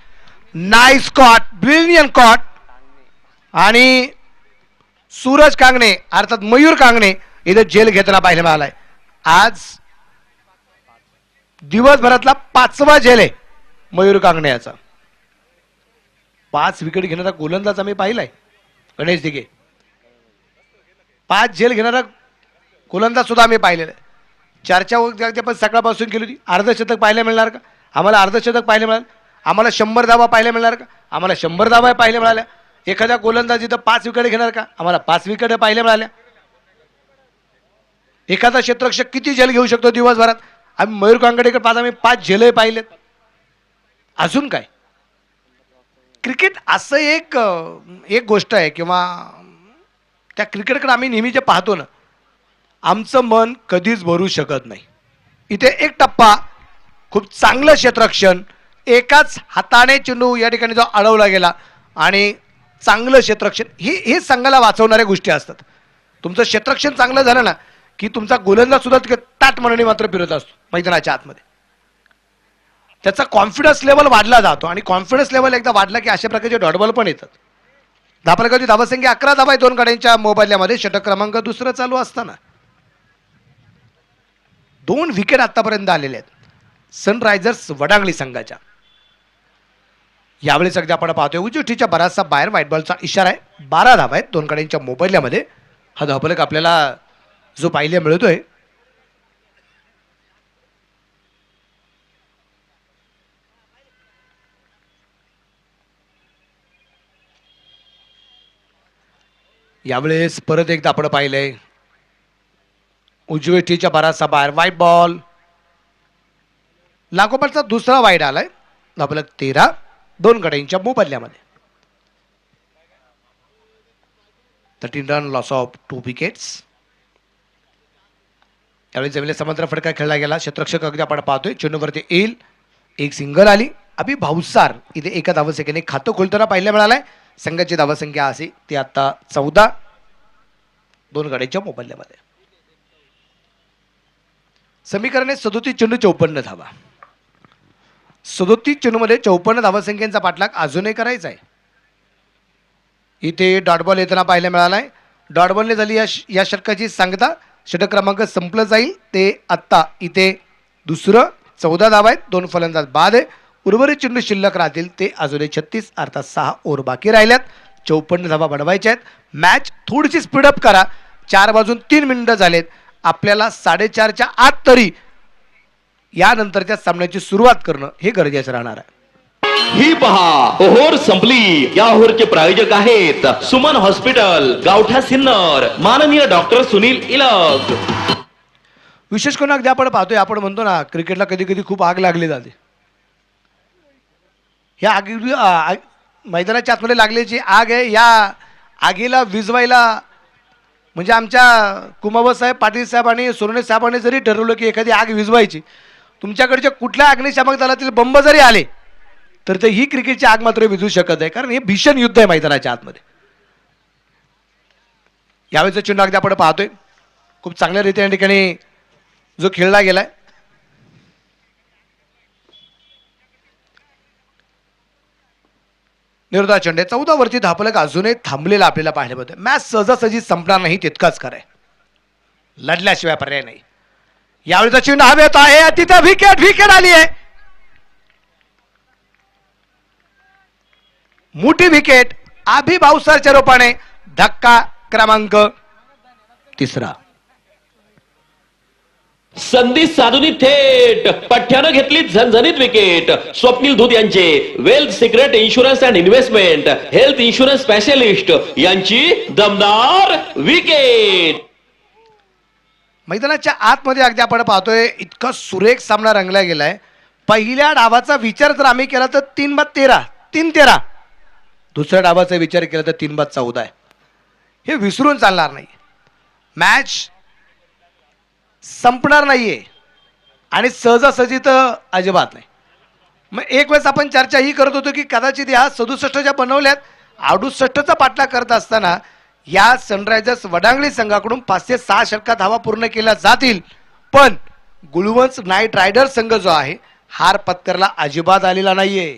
Nice caught. Brilliant caught. आणि सूरज कांगणे अर्थात मयूर कांगणे इथे जेल घेताना पाहायला मिळालाय. आज दिवसभरातला 5वा जेल आहे मयूर कांगणे याचा. 5 विकेट घेणारा गोलंदाज आम्ही पाहिलाय गणेश दिघे. 5 जेल घेणारा गोलंदाज सुद्धा आम्ही पाहिलेला आहे. चर्चा आपण सकाळपासून केली होती. अर्धशतक पाहायला मिळणार का. आम्हाला अर्धशतक पाहायला मिळालं. आम्हाला 100 धावा पाहायला मिळणार का. आम्हाला 100 धावा पाहायला मिळाल्या. एखाद्या गोलंदाज इथं 5 विकेट घेणार का. आम्हाला 5 विकेट पाहायला मिळाल्या. एखादा क्षेत्ररक्षक किती झेल घेऊ शकतो दिवसभरात. आम्ही मयूर कांगडेकर 5 झेलही पाहिलेत. अजून काय. क्रिकेट असं एक गोष्ट आहे किंवा त्या क्रिकेटकडे आम्ही नेहमी जे पाहतो ना आमचं मन कधीच भरू शकत नाही. इथे एक टप्पा खूप चांगलं क्षेत्ररक्षण एकाच हाताने चेंडू या ठिकाणी जो अडवला गेला आणि चांगलं क्षेत्ररक्षण हे संघाला वाचवणाऱ्या गोष्टी असतात. तुमचं क्षेत्ररक्षण चांगलं झालं ना की तुमचा गोलंदाज सुद्धा ताट मनाने मात्र फिरत असतो मैदानाच्या आतमध्ये. त्याचा कॉन्फिडन्स लेवल वाढला जातो आणि कॉन्फिडन्स लेवल एकदा वाढला की अशा प्रकारचे डॉट बॉल पण येतात. धापलकरची धावसंख्या 11 धावा आहे 2 गाड्यांच्या मोबाईलमध्ये. षटक क्रमांक 2 चालू असताना 2 विकेट आतापर्यंत आलेले आहेत सनरायझर्स वडांगली संघाच्या. यावेळेस अगदी आपण पाहतोय उजवीच्या बराचसा बाहेर व्हाईट बॉलचा इशारा आहे. 12 धावा आहेत 2 गड्यांच्या मोबदल्यामध्ये. हा धावफलक आपल्याला जो पाहायला मिळतोय यावेळेस परत एकदा आपण पाहिलंय उजवीच्या बराचसा बाहेर व्हाईट बॉल. लागोपाठचा दुसरा वाईड आलाय. धावफलक 13 2 गड्यांच्या मोबदल्यामध्ये. 13 रन लॉस ऑफ 2 विकेट्स. त्यावेळी जमिनीला समांतर फटका खेळला गेला. क्षेत्ररक्षक अगदी आपण पाहतोय चेंडूवरती येईल. एक सिंगल आली. अभि भावसार इथे एका धावसंख्येने खातं खोलताना पाहायला मिळालंय. संघाची धावसंख्या असे ती आता 14 2 गड्यांच्या मोबदल्यामध्ये. समीकरणे 37 चेंडू 54 धावा. 37 चेंडूमध्ये 54 धावसंख्येचा पाठलाग अजूनही करायचा आहे. इथे डॉट बॉल येताना पाहायला मिळालाय. डॉट बॉलने झाली या षटकाची सांगता. षटक क्रमांक संपलं जाईल ते आत्ता इथे दुसरं. 14 धावा आहेत 2 फलंदाज बाद आहे. उर्वरित चेंडू शिल्लक राहतील ते अजूनही 36 अर्थात 6 ओव्हर बाकी राहिल्यात. 54 धावा बनवायच्या आहेत. मॅच थोडीशी स्पीडअप करा. 4 वाजून 3 मिनिटं झालेत. आपल्याला 4:30च्या आत तरी यानंतरच्या सामन्याची सुरुवात करणं हे गरजेचं राहणार आहे. ही पहा ओव्हर संपली. या ओव्हरचे प्रायोजक आहेत सुमन हॉस्पिटल, गावठा सिन्नर, माननीय डॉक्टर सुनील इलग. विशेष करून अगदी आपण पाहतोय आपण म्हणतो ना क्रिकेटला कधी कधी खूप आग लागली जाते. ह्या मैदानाच्या आतमध्ये लागलेली आग आहे. या आगीला विझवायला म्हणजे आमच्या कुमावत साहेब, पाटील साहेब आणि सोनवणे साहेबांनी जरी ठरवलं की एखादी आग विझवायची, तुमच्याकडच्या कुठल्या अग्निशामक दलातील बंब जरी आले तर ते ही क्रिकेटची आग मात्र विझू शकत आहे. कारण हे भीषण युद्ध आहे मैदानाच्या आतमध्ये. यावेळेचा चेंडू अगदी आपण पाहतोय खूप चांगल्या रीतीने या ठिकाणी जो खेळला गेलाय. निर्धार चेंडू 14 वरती धावफलक अजूनही थांबलेला आपल्याला पाहायला मिळतोय. मॅच सहजासहजी संपणार नाही तितकाच कराय. लढल्याशिवाय पर्याय नाही. यावेळेचा चेंडू हवेत आहे. तिथे विकेट आली आहे. मोठी विकेट अभि भावसारच्या रूपाने. धक्का क्रमांक 3. संधी साधूनी थेट पठ्ठ्यानं घेतली झणझणीत विकेट. स्वप्नील धूत यांचे wealth secret insurance and investment health insurance specialist यांची दमदार विकेट. मैदानाच्या आतमध्ये अगदी आपण पाहतोय इतका सुरेख सामना रंगला गेलाय. पहिल्या डावाचा विचार जर आम्ही केला तर 3-13 3-13. दुसऱ्या डावाचा विचार केला तर 3-14 आहे. हे विसरून चालणार नाही. मॅच संपणार नाहीये आणि सहजासहजी तर अजिबात नाही. मग एक वेळेस आपण चर्चा ही करत होतो की कदाचित या 67 ज्या बनवल्यात 68चा पाठलाग करत असताना या सनरायझर्स वडांगली संघाकडून 5 ते 6 षटकात धावा पूर्ण केल्या जातील. पण गुळवंच नाईट रायडर संघ जो आहे हार पत्करला अजिबात आलेला नाहीये.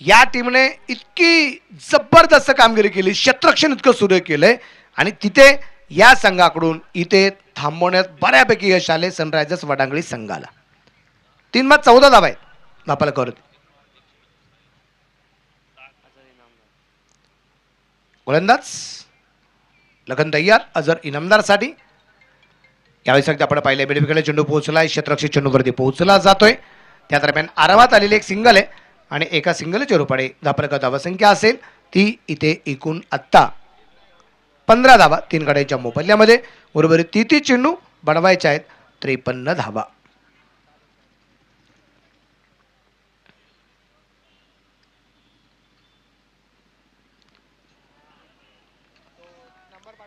या टीमने इतकी जबरदस्त कामगिरी केली. क्षेत्ररक्षण इतकं सुरू केलंय आणि तिथे या संघाकडून इथे थांबवण्यात बऱ्यापैकी यश आले सनरायझर्स वडांगली संघाला. 3-14 धावा आहेत. धापाला करत गोलंदाज लखन तय्यार. अजर इनामदारसाठी यावेळी सगळं आपण पाहिलं बेडविकेटला चेंडू पोहोचलाय. क्षेत्ररक्षक चेंडूवरती पोहोचला जातोय. त्या दरम्यान आरामात आलेली एक सिंगल आहे आणि एका सिंगलच्या रूपाने धापलका धावसंख्या असेल ती इथे एकूण आत्ता 15 धावा 3 गड्यांच्या मोबदल्यामध्ये. उर्वरित 33 चेंडू बनवायचे आहेत 53 धावा.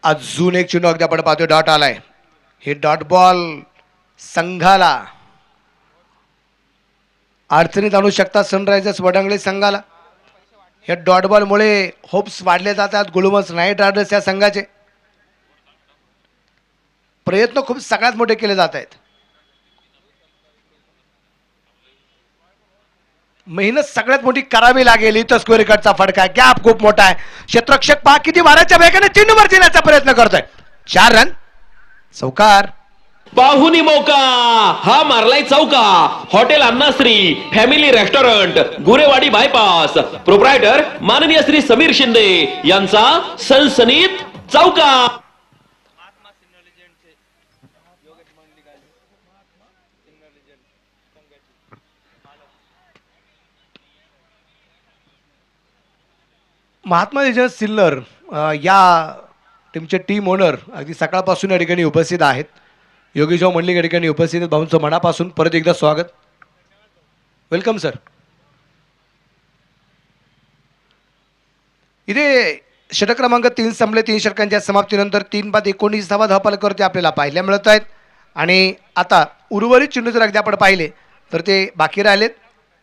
अजून एक चेंडू अगदी आपण पाहतोय डॉट आलाय. हे डॉट बॉल संघाला अडचणीत आणू शकतात सनरायझर्स वडांगली संघाला. या डॉट बॉलमुळे होप्स वाढले जातात गुळवंच नाईट रायडर्स या संघाचे. प्रयत्न खूप सगळ्यात मोठे केले जात आहेत. मेहनत सगळ्यात मोठी करावी लागेल. इथं स्क्वेअर कटचा फटका गॅप खूप मोठा आहे. क्षेत्ररक्षक पहा किती मारायच्या वेगाने चेंडूवर येण्याचा प्रयत्न करतोय. 4 रन. चौकार. पाहुणी मौका हा मारलाय चौका. Hotel Annashri family restaurant Gurewadi bypass proprietor माननीय श्री समीर शिंदे यांचा सनसनीत चौका. महात्मा योजना सिल्लर या टीमचे टीम ओनर अगदी सकाळपासून या ठिकाणी उपस्थित आहेत. योगेशराव मंडलिक या ठिकाणी उपस्थित आहेत. भाऊंचं मनापासून परत एकदा स्वागत. Welcome sir. इथे षटक क्रमांक 3 संपले. 3 षटकांच्या समाप्तीनंतर 3:19 धावा धावफलकावरती आपल्याला पाहायला मिळत आहेत. आणि आता उर्वरित चेंडू जर अगदी आपण पाहिले तर ते बाकी राहिलेत.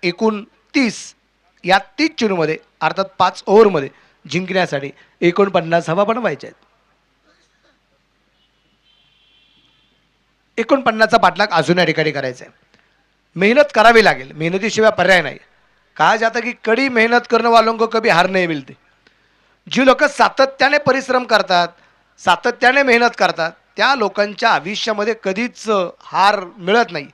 एकूण 30 या 30 चेंडूमध्ये अर्थात 5 ओव्हरमध्ये जिंकण्यासाठी 49 धावा बनवायच्या आहेत. 49चा पाठलाग अजून या ठिकाणी करायचा आहे. मेहनत करावी लागेल. मेहनतीशिवाय पर्याय नाही. कहा जाता की कड़ी मेहनत करने वालों को कभी हार नहीं मिलती. जी लोक सातत्याने परिश्रम करतात, सातत्याने मेहनत करतात, त्या लोकांच्या आयुष्यामध्ये कधीच हार मिळत नाही.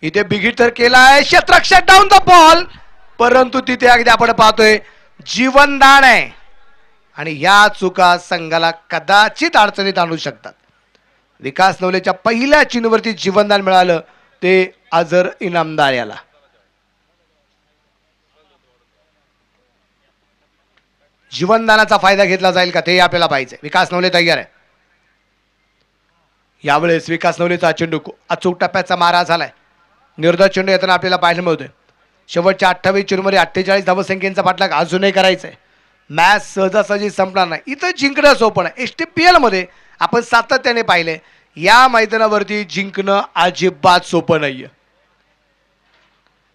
इथे बिग हिट तर केला आहे क्षेत्ररक्षक डाऊन द बॉल, परंतु तिथे अगदी आपण पाहतोय जीवनदान आहे. आणि या चुका संघाला कदाचित अडचणीत आणू शकतात. विकास नवलेच्या पहिल्या चेंडूवरती जीवनदान मिळालं ते अझर इनामदार याला. जीवनदानाचा फायदा घेतला जाईल का ते आपल्याला पाहिजे. विकास नवले तयार आहे. यावेळेस विकास नवलेचा चेंडू अचूक टप्प्याचा मारा झालाय. निर्धार चेंडू येताना आपल्याला पाहायला मिळतोय. शेवटच्या 28 चेंडूमध्ये 48 धावसंख्येचा पाठलाग अजूनही करायचा आहे. मॅच सहजासहजी संपणार नाही. इथं जिंकणं सोपं आहे. STPL मध्ये आपण सातत्याने पाहिले या मैदानावरती जिंकणं अजिबात सोपं नाहीये.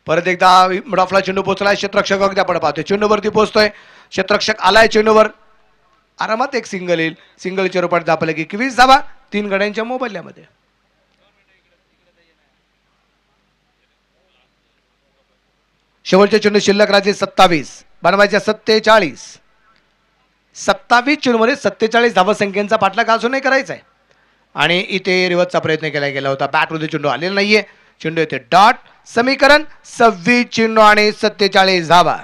परत एकदा मिडऑफला चेंडू पोहोचलाय. क्षेत्ररक्षक अगदी आपण पाहतोय चेंडूवरती पोहोचतोय. क्षेत्ररक्षक आलाय चेंडूवर. आरामात एक सिंगल येईल. सिंगलच्या रूपात दापलं की 21 धावा 3 गड्यांच्या मोबदल्यामध्ये. शेवटचे चेंडू शिल्लक राहते 27 बनवायच्या 47. 27 चेंडूमध्ये 47 धावसंख्येचा पाठलाग अजूनही करायचा आहे. आणि इथे रिव्हर्सचा प्रयत्न केला गेला होता. बॅटमध्ये चेंडू आलेला नाहीये. चेंडू येते डॉट. समीकरण 26 चेंडू आणि 47 धावा.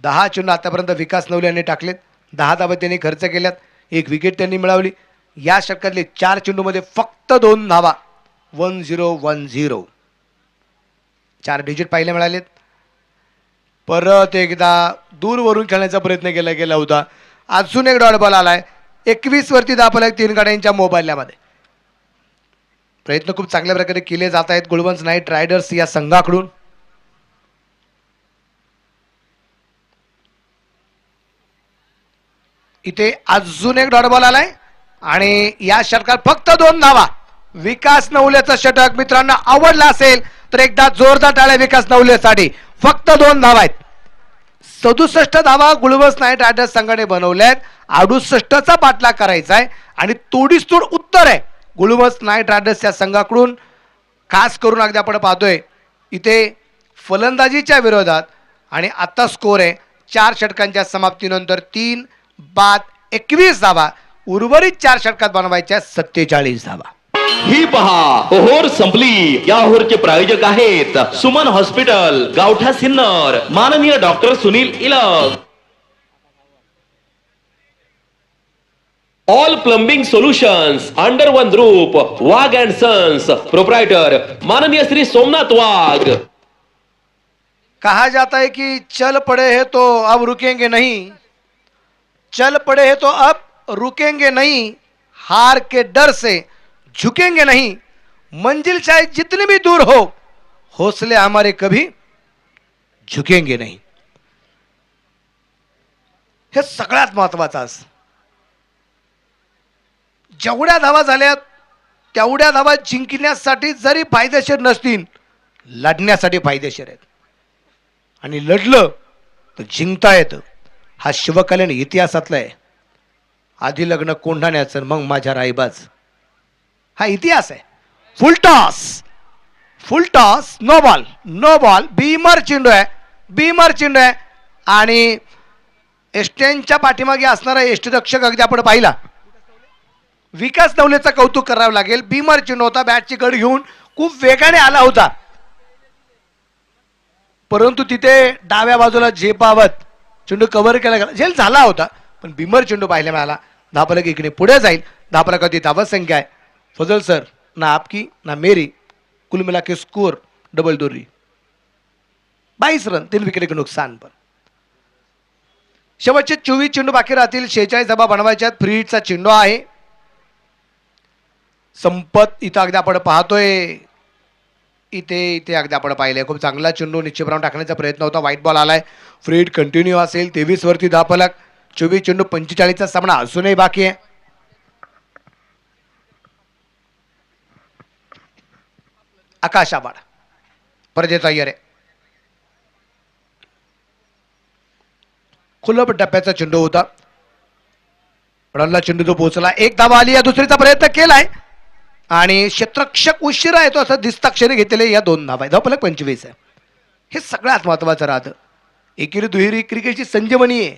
10 चेंडू आतापर्यंत विकास नवले यांनी टाकलेत. 10 धावा त्यांनी खर्च केल्यात. 1 विकेट त्यांनी मिळवली. या षटकातले 4 चेंडूमध्ये फक्त 2 धावा. 1010 4 डिजिट पाहायला मिळालेत. परत एकदा दूरवरून खेळण्याचा प्रयत्न केला गेला होता. अजून एक डॉट बॉल आलाय. 21 वरती दापलाय 3 गाड्यांच्या मोबाईलमध्ये. प्रयत्न खूप चांगल्या प्रकारे केले जात आहेत गुळवंच नाईट रायडर्स या संघाकडून. इथे अजून एक डॉट बॉल आलाय आणि या षटकात फक्त 2 धावा. विकास नवलेचं षटक मित्रांनो आवडला असेल तर एकदा जोरदार टाळ्या विकास नवलेसाठी. फक्त 2 धावा आहेत. 67 धावा गुळवंच नाईट रायडर्स संघाने बनवल्यात. 68चा पाठलाग करायचा आहे आणि तोडीस तोड उत्तर आहे गुळवंच नाईट रायडर्स या संघाकडून. खास करून अगदी आपण पाहतोय इथे फलंदाजीच्या विरोधात. आणि आता स्कोर आहे 4 षटकांच्या समाप्तीनंतर 3:21 धावा. उर्वरित 4 षटकात बनवायच्या 47 धावा. ही पहा ओव्हर संपली. या ओव्हरचे प्रायोजक आहेत सुमन हॉस्पिटल गावठा सिन्नर माननीय doctor Sunil Ilag. All plumbing solutions under one roof Wagh and sons proprietor माननीय श्री सोमनाथ वाघ. कहा जाता है कि चल पड़े हैं तो अब रुकेंगे नहीं. चल पड़े हैं तो अब रुकेंगे नहीं. हार के डर से झुकेंगे नहीं. मंजिल चाहे जितनी भी दूर हो हौसले हमारे कभी झुकेंगे नहीं. हे सगळ्यात महत्वाचं. जेवढ्या धावा झाल्यात तेवढ्या धावा जिंकण्यासाठी जरी फायदेशीर नसतील लढण्यासाठी फायदेशीर आहेत. आणि लढलं तर जिंकता येतं. हा शिवकल्याण इतिहासातला आहे. आधी लग्न कोंढाण्याचं मग माझ्या राईबाज. हा इतिहास आहे. Full toss no ball beamer चेंडू आहे. आणि एस्टेनच्या पाठीमागे असणारा यष्टीरक्षक अगदी आपण पाहिला विकास नवलेचं कौतुक करावं लागेल. भीमर चेंडू होता, बॅटची गड घेऊन खूप वेगाने आला होता, परंतु तिथे डाव्या बाजूला झेपावत चेंडू कव्हर केला गेला, झेल झाला होता, पण भीमर चेंडू पाहायला मिळाला. धापलक इकडे पुढे जाईल. धापलकाची धावत संख्या आहे फजल सर, ना आपकी ना मेरी, कुल मिला के स्कोर डबल दोरी 22 रन, 3 विकेट के नुकसान पर. शेवटचे 24 चेंडू बाकी राहतील. 46 धाबा बनवायच्यात. फ्री हिटचा चेंडू आहे. संपत इथं अगदी आपण पाहतोय, इथे अगदी आपण पाहिलंय खूप चांगला चेंडू निश्चित बनवून टाकण्याचा प्रयत्न होता. व्हाईट बॉल आलाय. फ्री हिट कंटिन्यू असेल. 23 वरती धापलक. 24 चेंडू 45चा सामना अजूनही बाकी आहे. आकाश आबाड परदेत अय्यर आहे. खुल्लप टप्प्याचा चेंडू होता. रनला चेंडू तो पोहोचला. एक धावा आली. या दुसरीचा प्रयत्न केलाय आणि क्षेत्ररक्षक उशिरा येतो असं दिसताक्षणी घेतलेले या 2 धावा. धावफलक 25 आहे. हे सगळ्यात महत्वाचं राहतं. एकेरी दुहेरी क्रिकेटची संजीवनी आहे.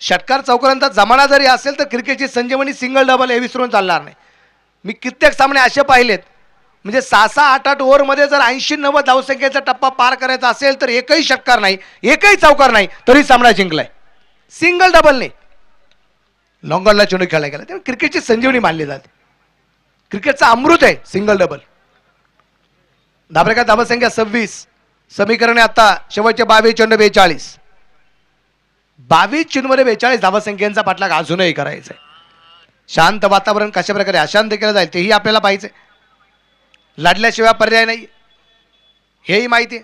षटकार चौकारांचा जमाना जरी असेल तर क्रिकेटची संजीवनी सिंगल डबल हे विसरून चालणार नाही. मी कित्येक सामने असे पाहिलेत, म्हणजे 6-6, 8-8 ओव्हरमध्ये जर 80-90 धावसंख्येचा टप्पा पार करायचा असेल तर एकही षटकार नाही, एकही चौकार नाही, तरी सामना जिंकलाय. सिंगल डबल नाही, लॉंगरला चेंडू खेळला गेला. त्यामुळे क्रिकेटची संजीवनी मानली जाते. क्रिकेटचा अमृत आहे सिंगल डबल. धाबरेका धावसंख्या 26. समीकरणे आता शेवटचे 22 चेंडू 42. 22 चेंडूमध्ये 42 धावसंख्येचा पाठलाग अजूनही करायचा आहे. शांत वातावरण कशा प्रकारे अशांत केलं जाईल तेही आपल्याला पाहिजे. लढल्याशिवाय पर्याय नाही, हेही माहिती आहे.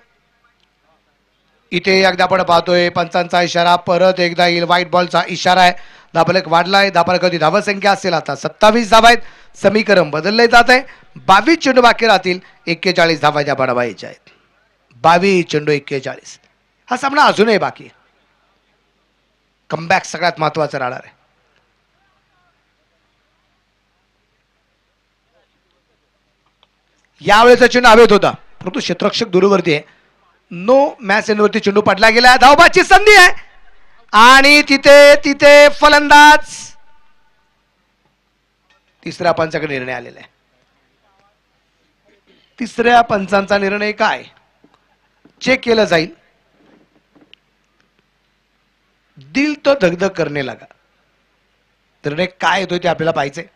इथे एकदा आपण पाहतोय पंचांचा इशारा परत एकदा येईल. व्हाईट बॉलचा इशारा आहे. धापलक वाढलाय. धापलकाची धावसंख्या असेल आता 27 धावा आहेत. समीकरण बदलले जात आहे. 22 चेंडू बाकी राहतील. 41 धावा ज्या बनवायच्या आहेत. 22 चेंडू 41. हा सामना अजूनही बाकी आहे. कमबॅक सगळ्यात महत्वाचं राहणार आहे. यावेळेचा चेंडू हवेत होता, परंतु क्षेत्ररक्षक दूरवरती आहे. नो मॅच एंडवरती चेंडू पडला गेला. धावबाची संधी आहे आणि तिथे फलंदाज. तिसऱ्या पंचाकडे निर्णय आलेला आहे. तिसऱ्या पंचांचा निर्णय काय चेक केलं जाईल. दिल तो धगधग करने लगा. निर्णय काय येतोय ते आपल्याला पाहिजे.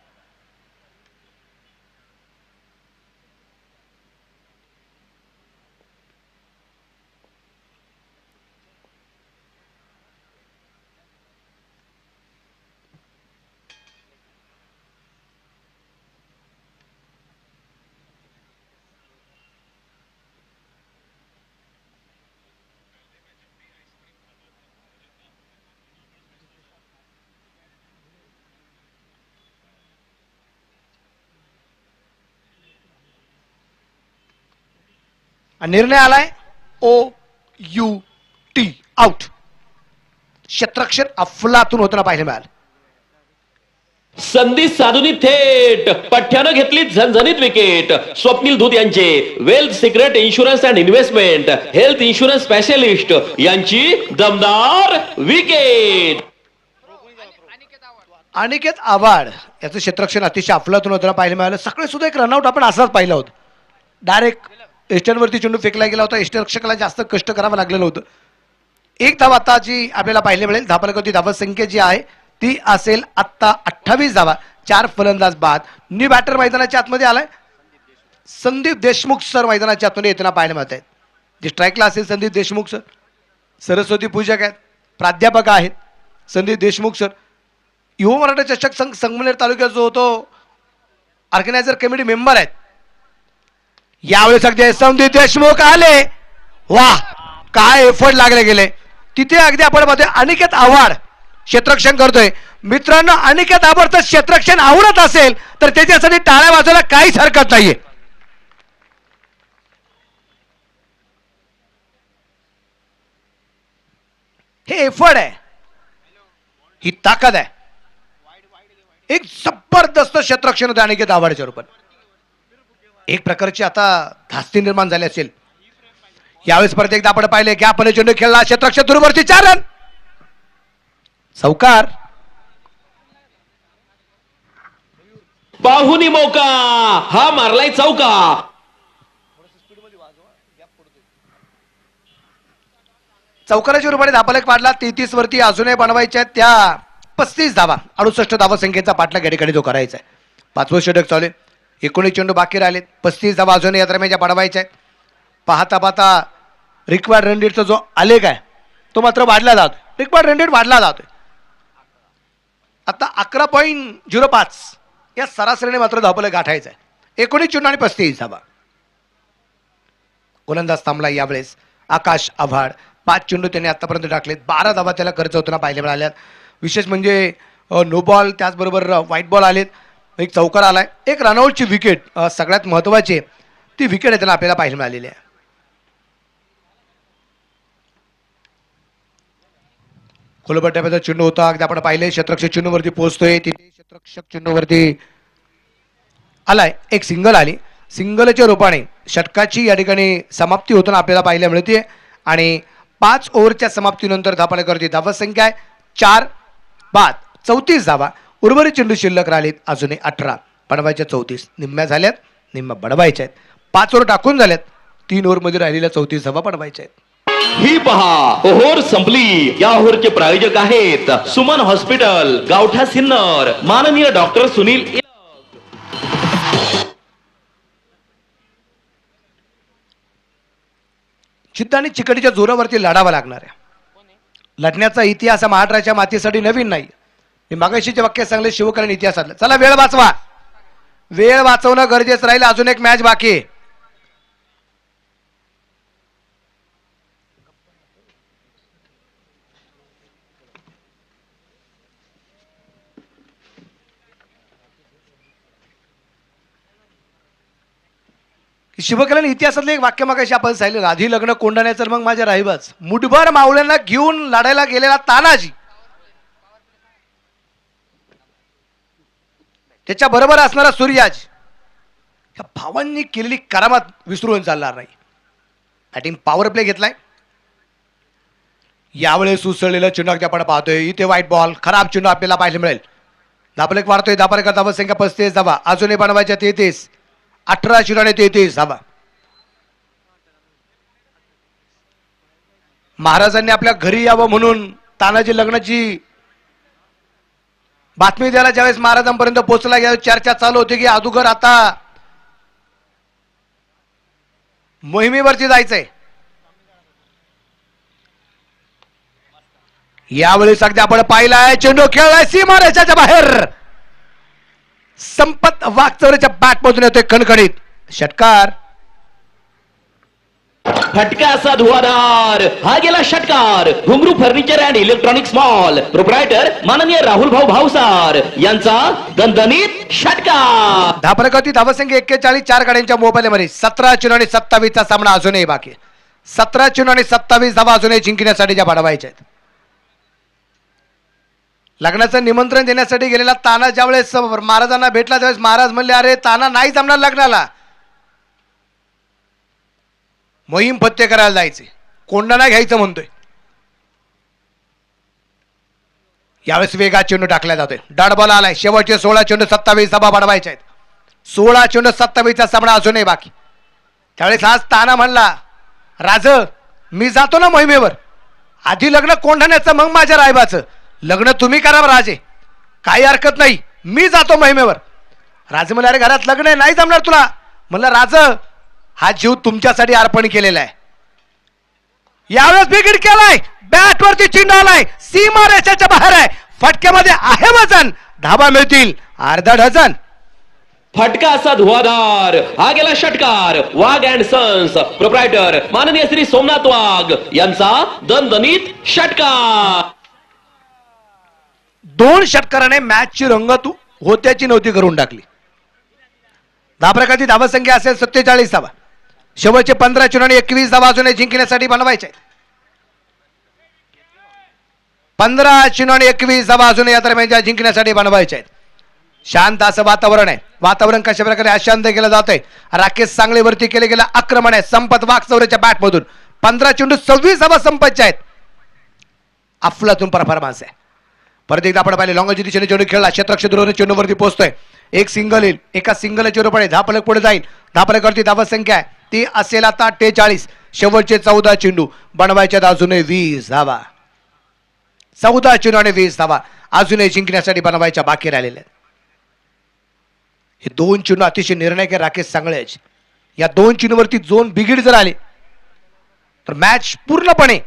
निर्णय आलाय OUT आउट. क्षेत्ररक्षण अफलातून होताना पाहायला मिळालं. संधी साधून थेट पठ्ठ्यानं घेतली झणझणीत विकेट. स्वप्नील धूत यांचे wealth secret insurance and investment health insurance specialist यांची दमदार विकेट. अनिकेत आव्हाड याचं क्षेत्ररक्षण अतिशय अफलातून होताना पाहायला मिळालं. सगळे सुद्धा एक रनआउट आपण असाच पाहिलं होतं. डायरेक्ट एस्टनवरती चेंडू फेकला गेला होता. एस्टरक्षकाला जास्त कष्ट करावं लागलेलं होतं. एक धाव आता जी आपल्याला पाहायला मिळेल. धापलकाची धावत संख्या जी आहे ती असेल आत्ता 28 धावा. 4 फलंदाज बाद. न्यू बॅटर मैदानाच्या आतमध्ये आलाय. संदीप देशमुख सर मैदानाच्या आतमध्ये येताना पाहायला मिळत आहेत. जे स्ट्राईकला असेल संदीप देशमुख सर. सरस्वती पूजक आहेत, प्राध्यापक आहेत संदीप देशमुख सर. युवा मराठा चषक संघ संगमनेर तालुक्यात जो होतो ऑर्गनायझर कमिटी मेंबर आहेत. यावेळेस अगदी संदीप देशमुख आले. वा काय एफर्ट लागले गेले तिथे. अगदी आपण मध्ये अनिकेत आव्हाड क्षेत्ररक्षण करतोय. मित्रांनो अनिकेत आव्हाडचं क्षेत्ररक्षण आवडत असेल तर त्याच्यासाठी टाळ्या वाजवायला काहीच हरकत नाहीये. हे एफर्ट आहे, ही ताकद आहे. एक जबरदस्त क्षेत्ररक्षण होते अनिकेत आव्हाडच्या रूपात. एक प्रकारची आता धास्ती निर्माण झाली असेल. यावेळेस परत एकदा आपण पाहिले की आपण चेंडू खेळला. क्षेत्ररक्षक दूरवरती 4 रन. चौकार. पाहुनी मौका, हा मारलाय चौका. चौकाराच्या रूपाने धापालेख पाडला. 33 वरती अजूनही बनवायच्या आहेत त्या 35 धावा, 68 धावा संख्येचा पाठला गडीकडे जो करायचा आहे. 5वं षटक चालू आहे. 19 चेंडू बाकी राहिलेत. 35 धावा अजूनही या दरम्यानच्या बनवायच्या आहेत. पाहता पाहता रिक्वायर्ड रन रेटचा जो आलेख आहे तो मात्र वाढला जातो. रिक्वायर्ड रन रेट वाढला जातोय. आता 11.05 या सरासरीने मात्र धावपले गाठायचं आहे. 19 चेंडू आणि 35 धावा. गोलंदाज थांबला यावेळेस आकाश आव्हाड. 5 चेंडू त्याने आतापर्यंत टाकलेत. 12 धावा त्याला खर्च होताना पाहायला मिळाल्यात. विशेष म्हणजे नो बॉल, त्याचबरोबर व्हाईट बॉल आलेत. एक चौकार आलाय. एक रनआउटची विकेट सगळ्यात महत्वाची ती विकेट आहे त्यांना आपल्याला पाहायला मिळालेली आहे. खोलबट टप्प्याचा चेंडू होता. अगदी आपण पाहिले क्षेत्ररक्षक चेंडूवरती पोहोचतोय. तिथे क्षेत्ररक्षक चेंडूवरती आलाय. एक सिंगल आली. सिंगलच्या रूपाने षटकाची या ठिकाणी समाप्ती होताना आपल्याला पाहायला मिळते. आणि 5 ओव्हरच्या समाप्तीनंतर धापालेकरची धावसंख्या आहे 4 बाद 34 धावा. उर्वरित चेंडू शिल्लक राहिलेत अजूनही 18. बनवायच्या 34 निम्म्या झाल्यात, निम्म्या बनवायच्या आहेत. 5 ओव्हर टाकून झाल्यात. 3 ओव्हरमध्ये राहिलेल्या 34 धावा बनवायच्या आहेत. ही पहा ओव्हर संपली. या ओव्हरचे प्रायोजक आहेत सुमन हॉस्पिटल, गावठा सिन्नर, माननीय डॉक्टर सुनील. चित्त आणि चिकटीच्या जोरावरती लढावा लागणार आहे. लढण्याचा इतिहास हा महाराष्ट्राच्या मातीसाठी नवीन नाही. मी मागाशीचे वाक्य सांगले शिवकालीन इतिहासातलं. चला वेळ वाचवा. वेळ वाचवणं गरजेचं राहील. अजून एक मॅच बाकी आहे. शिवकालीन इतिहासातलं एक वाक्य मागाशी आपण सांगितलं. राधी लग्न कोंडाण्याचं मग माझ्या राहिबाच. मुठभर मावळ्यांना घेऊन लढायला गेलेला तानाजी, त्याच्या बरोबर असणारा सूर्याज, या भावांनी केलेली करामत विसरून चालणार नाही. बॅटिंग पॉवर प्ले घेतलाय. यावेळेस उसळलेला चेंडू अगदी आपण पाहतोय. इथे व्हाईट बॉल, खराब चेंडू आपल्याला पाहायला मिळेल. धापलेक वाढतोय. धापालेकर धावसंख्या 35 धावा अजूनही बनवायच्या 33. 18 चेंडू आणि 33 धावा. महाराजांनी आपल्या घरी यावं म्हणून तानाजी लग्नाची बातमी द्यायला ज्यावेळेस महाराजांपर्यंत पोहोचला गेला, चर्चा चालू होती की अगोदर आता मोहिमेवरती जायचंय. यावेळेस अगदी आपण पाहिलाय चेंडू खेळलाय सीमारेषेच्या बाहेर. संपत वागचौरेच्या बॅट मधून येतोय कणकणीत षटकार. फटका असा धुवाधार. हा गेला षटकार. घुंगरू furniture and electronics mall, proprietor माननीय राहुल भाऊ भावसार यांचा दणदणीत षटकार. धापरेकरती धावसंख्या 41. 4 गाड्यांच्या मोबाईलमध्ये 17 चेंडू आणि 27 चा सामना अजूनही बाकी. 17 चेंडू आणि 27 धावा अजूनही जिंकण्यासाठी ज्या बनवायच्या आहेत. लग्नाचं निमंत्रण देण्यासाठी गेलेला ताना ज्यावेळेस महाराजांना भेटला त्यावेळेस महाराज म्हणले, अरे ताना नाही जमणार लग्नाला, मोहीम फत्ते करायला जायचे, कोंडाणा घ्यायचं म्हणतोय. यावेळेस वेगात चेंडू टाकला जातोय. डॉट बॉल आलाय. शेवटचे 16 चेंडू 27 धावा बनवायच्या आहेत. 16 चेंडू 27 चा सामना अजूनही बाकी. त्यावेळेस आज ताना म्हणला, राज मी जातो ना मोहिमेवर, आधी लग्न कोंढाण्याचं मग माझ्या रायबाचं. लग्न तुम्ही करा राजे, काही हरकत नाही, मी जातो मोहिमेवर. राजे म्हणले, अरे घरात लग्न आहे, नाही जमणार तुला. म्हणलं, राज हा जीव तुमच्यासाठी अर्पण केलेला आहे. यावेळेस विकेट केलाय. बॅट वरती चेंडू आलाय. सीमा रेषेच्या बाहेर आहे. फटक्यामध्ये आहे वजन. धाबा मिळतील अर्धा डझन. फटका असा धुवाधार. हा गेला षटकार. वाघ अँड सन्स, प्रोप्रायटर माननीय श्री सोमनाथ वाघ यांचा दणदणीत षटकार. 2 षटकाराने मॅचची रंगत होत्याची नव्हती करून टाकली. धाप्रकाची धावसंख्या असेल 47 धावा. शेवटचे 15 चेंडू आणि 21 धावा अजूनही जिंकण्यासाठी बनवायचे. 15 चेंडू आणि 21 धावा अजून या दरम्यान जिंकण्यासाठी बनवायचे आहेत. शांत असं वातावरण आहे. वातावरण कशा प्रकारे अशांत केलं जात आहे. राकेश सांगलीवरती केले गेलं आक्रमण आहे. संपत वाघचौरेच्या बॅटमधून 15 चेंडू 26 धावा संपतच्या आहेत. अफलातून परफॉर्मन्स आहे. परत एकदा आपण पाहिले लॉंगची दिशेने चेंडू खेळला. क्षेत्ररक्षक चेंडूवरती पोहोचतोय. एक सिंगल येईल, एका सिंगलच्या बरोबर धापलक पुढे जाईल. धापलकावरती धावत संख्या आहे ती असेल आता 43. शेवटचे 14 चेंडू बनवायच्यात अजूनही 20 धावा. 14 चेंडू आणि 20 धावा अजूनही जिंकण्यासाठी बनवायच्या बाकी राहिलेल्या आहेत. हे दोन चेंडू अतिशय निर्णायक आहे राकेश सांगळेच. या दोन चेंडूवरती जोन बिघिड जर आले तर मॅच पूर्णपणे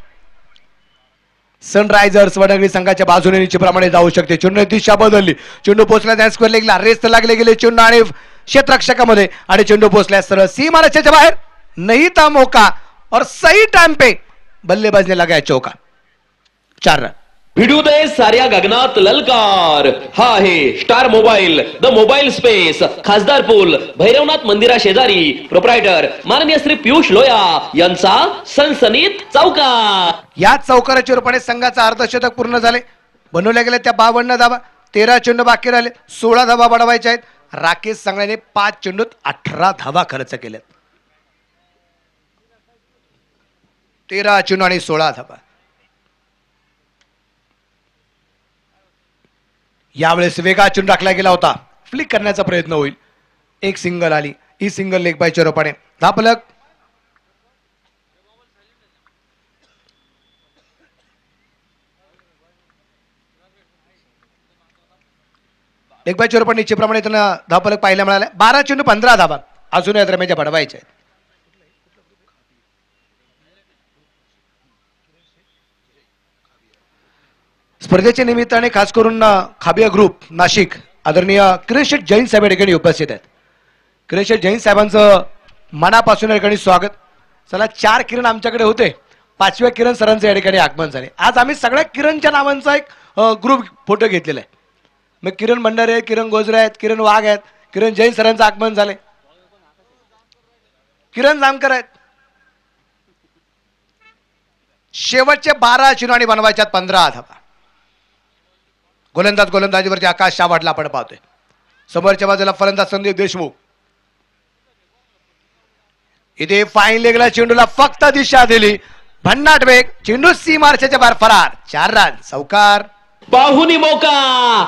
सनरायझर्स वडगडी संघाच्या बाजूने निश्चितप्रमाणे जाऊ शकते. चेंडू दिशा बदलली, चेंडू पोहोचला त्या स्क्वेअर लेगला, रेस तर लागले गेले चेंडू आणि क्षेत्ररक्षकामध्ये आणि चेंडू पोहोचल्या सरळ सीमा रक्षाच्या बाहेर. नहीं था मौका और सही टाइम पे बल्लेबाज ने लगाया चौका. 4 रन. भिडू दे साऱ्या गगनात ललकार. हा आहे star mobile, the mobile space, खासदार पूल, भैरवनाथ मंदिरा शेजारी. प्रोप्रायटर माननीय श्री पियुष लोया यांचा सनसनीत चौका. या चौकाराच्या रूपाने संघाचा अर्धशतक पूर्ण झाले. बनवल्या गेल्या त्या 52 धावा. 13 चेंडू बाकी राहिले. 16 धावा बनवायच्या आहेत. राकेश सांगळेने 5 चेंडूत 18 धावा खर्च केल्यात. 13 चेंडू आणि 16 धावा. यावेळेस वेगा चेंडू टाकला गेला होता. फ्लिक करण्याचा प्रयत्न होईल. एक सिंगल आली. ही सिंगल लेग बायच्या रूपाने धापलक. लेग बायच्या रूपाने निश्चितप्रमाणे त्यांना धापलक पाहायला मिळाला. 12 चेंडू 15 धावा अजूनही दरम्यानच्या बनवायच्या आहेत. स्पर्धेच्या निमित्ताने खास करून खाबिया ग्रुप नाशिक आदरणीय किरण जैन साहेब या ठिकाणी उपस्थित आहेत. किरण जैन साहेबांचं मनापासून या ठिकाणी स्वागत. चला 4 किरण आमच्याकडे होते, 5व्या किरण सरांचं या ठिकाणी आगमन झाले. आज आम्ही सगळ्या किरणच्या नावांचा एक ग्रुप फोटो घेतलेला आहे. मग किरण भंडारे आहेत, किरण गोजरे आहेत, किरण वाघ आहेत, किरण जैन सरांचं आगमन झाले, किरण जामकर आहेत. शेवटचे 12 चेंडू आणि बनवायच्यात 15 धावा. गोलंदाजीवरती आकाश शावाटला आपण पाहतोय. समोरच्या बाजूला फलंदाज संदीप देशमुख. इथे फाईन लेगला चेंडूला फक्त दिशा दिली. भन्नाट वेग, चेंडू सीमारच्या बाहेर फरार. 4 रन. चौकार. पाहुनी मौका.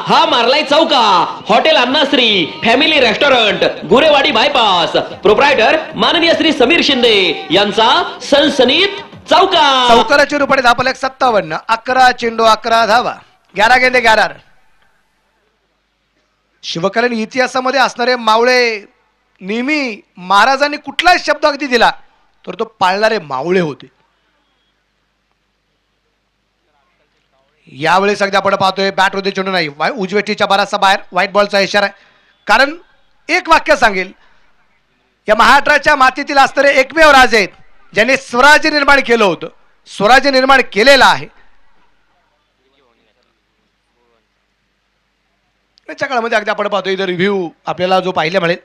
हा मारलाय चौका. Hotel Annashri family restaurant, Gurewadi bypass. Proprietor माननीय श्री समीर शिंदे यांचा सनसनीत चौका. चौकाराच्या रूपाने धापलक 57. 11 चेंडू 11 धावा. 11 गेंदे 11 रन. शिवकालीन इतिहासामध्ये असणारे मावळे नेहमी महाराजांनी कुठलाही शब्द अगदी दिला तर तो पाळणारे मावळे होते. यावेळेस अगदी आपण पाहतोय बॅट होते चेंडू नाही. उजवेटीच्या बराचसा बाहेर व्हाईट बॉलचा इशारा आहे. कारण एक वाक्य सांगेल, या महाराष्ट्राच्या मातीतील असणारे एकमेव राजे आहेत ज्यांनी स्वराज्य निर्माण केलं होतं. स्वराज्य निर्माण केलेलं आहे. त्याच्या काळामध्ये अगदी आपण पाहतो इथं रिव्ह्यू आपल्याला जो पाहायला मिळेल.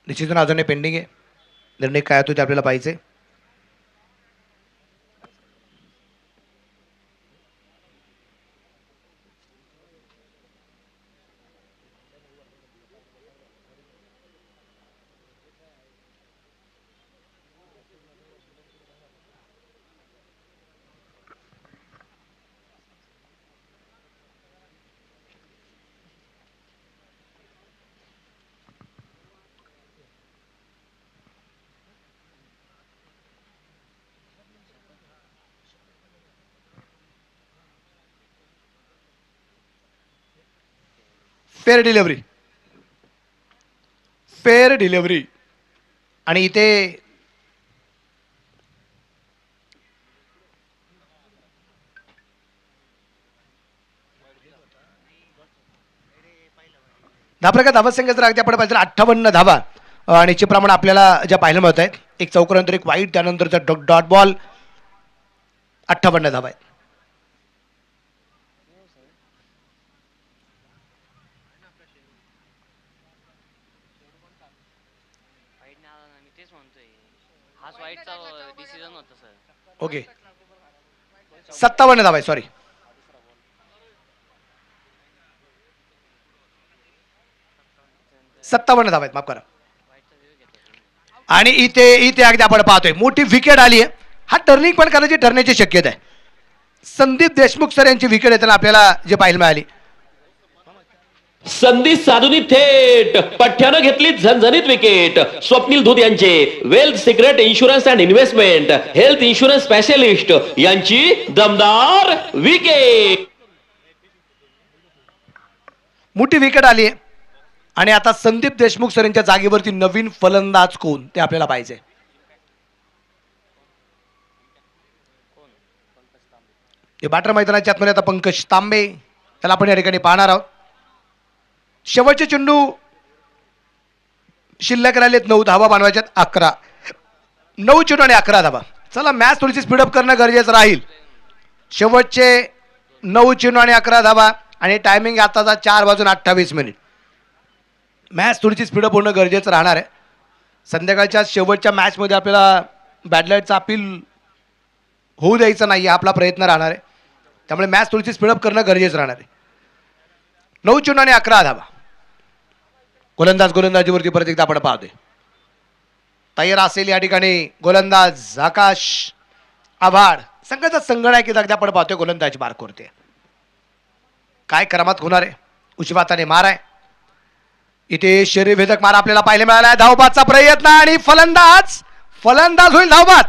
निश्चितच अजूनही पेंडिंग आहे. निर्णय काय होतो ते आपल्याला पाहिजे. Fair delivery, fair delivery. आणि इथे धापरका धावसंख्या जर अगदी आपण पाहिजे 58 धावा आणि प्रमाणे आपल्याला ज्या पाहायला मिळत आहेत. एक चौकानंतर एक वाईट, त्यानंतरचा डॉट बॉल. 58 धावा आहेत. ओके, 57 धावा आहे. सॉरी, 57 धावा आहेत, माफ करा. आणि इथे इथे अगदी आपण पाहतोय मोठी विकेट आली आहे. हा टर्निंग पण ठरण्याची शक्यता आहे. संदीप देशमुख सर यांची विकेट येताना आपल्याला जे पाहायला मिळाली. संधी साधून थेट पठ्ठ्यानं घेतली झणझणीत विकेट. स्वप्नील धूत यांचे wealth secret insurance and investment health insurance specialist यांची दमदार विकेट. मोठी विकेट आली आहे आणि आता संदीप देशमुख सर यांच्या जागेवरती नवीन फलंदाज कोण ते आपल्याला पाहिजे. हे बाटर मैदानाच्या आतमध्ये आता पंकज तांबे, त्याला आपण या ठिकाणी पाहणार आहोत. शेवटचे चेंडू शिल्लक राहिलेत 9 धावा बनवायच्यात. 11 9 चेंडू आणि 11 धावा. चला, मॅच थोडीशी स्पीडअप करणं गरजेचं राहील. शेवटचे 9 चेंडू आणि 11 धावा आणि टायमिंग आताचा 4:28. मॅच थोडीशी स्पीडअप होणं गरजेचं राहणार आहे. संध्याकाळच्या शेवटच्या मॅचमध्ये आपल्याला बॅडलाईटचा अपील होऊ द्यायचं नाही, हा आपला प्रयत्न राहणार आहे. त्यामुळे मॅच थोडीशी स्पीडअप करणं गरजेचं राहणार आहे. 9 चेंडू आणि 11 धावा. गोलंदाजीवरती परत एकदा आपण पाहतोय. तयार असेल या ठिकाणी गोलंदाज आकाश आव्हाड. संघाचा संगणक एकदा आपण पाहतोय गोलंदाजी मार्क करते. काय करामात होणार आहे. उजव्या हाताने मार आहे. इथे शरीरभेदक मार आपल्याला पाहायला मिळाला आहे. धावबादचा प्रयत्न आणि फलंदाज होईल धावबाद.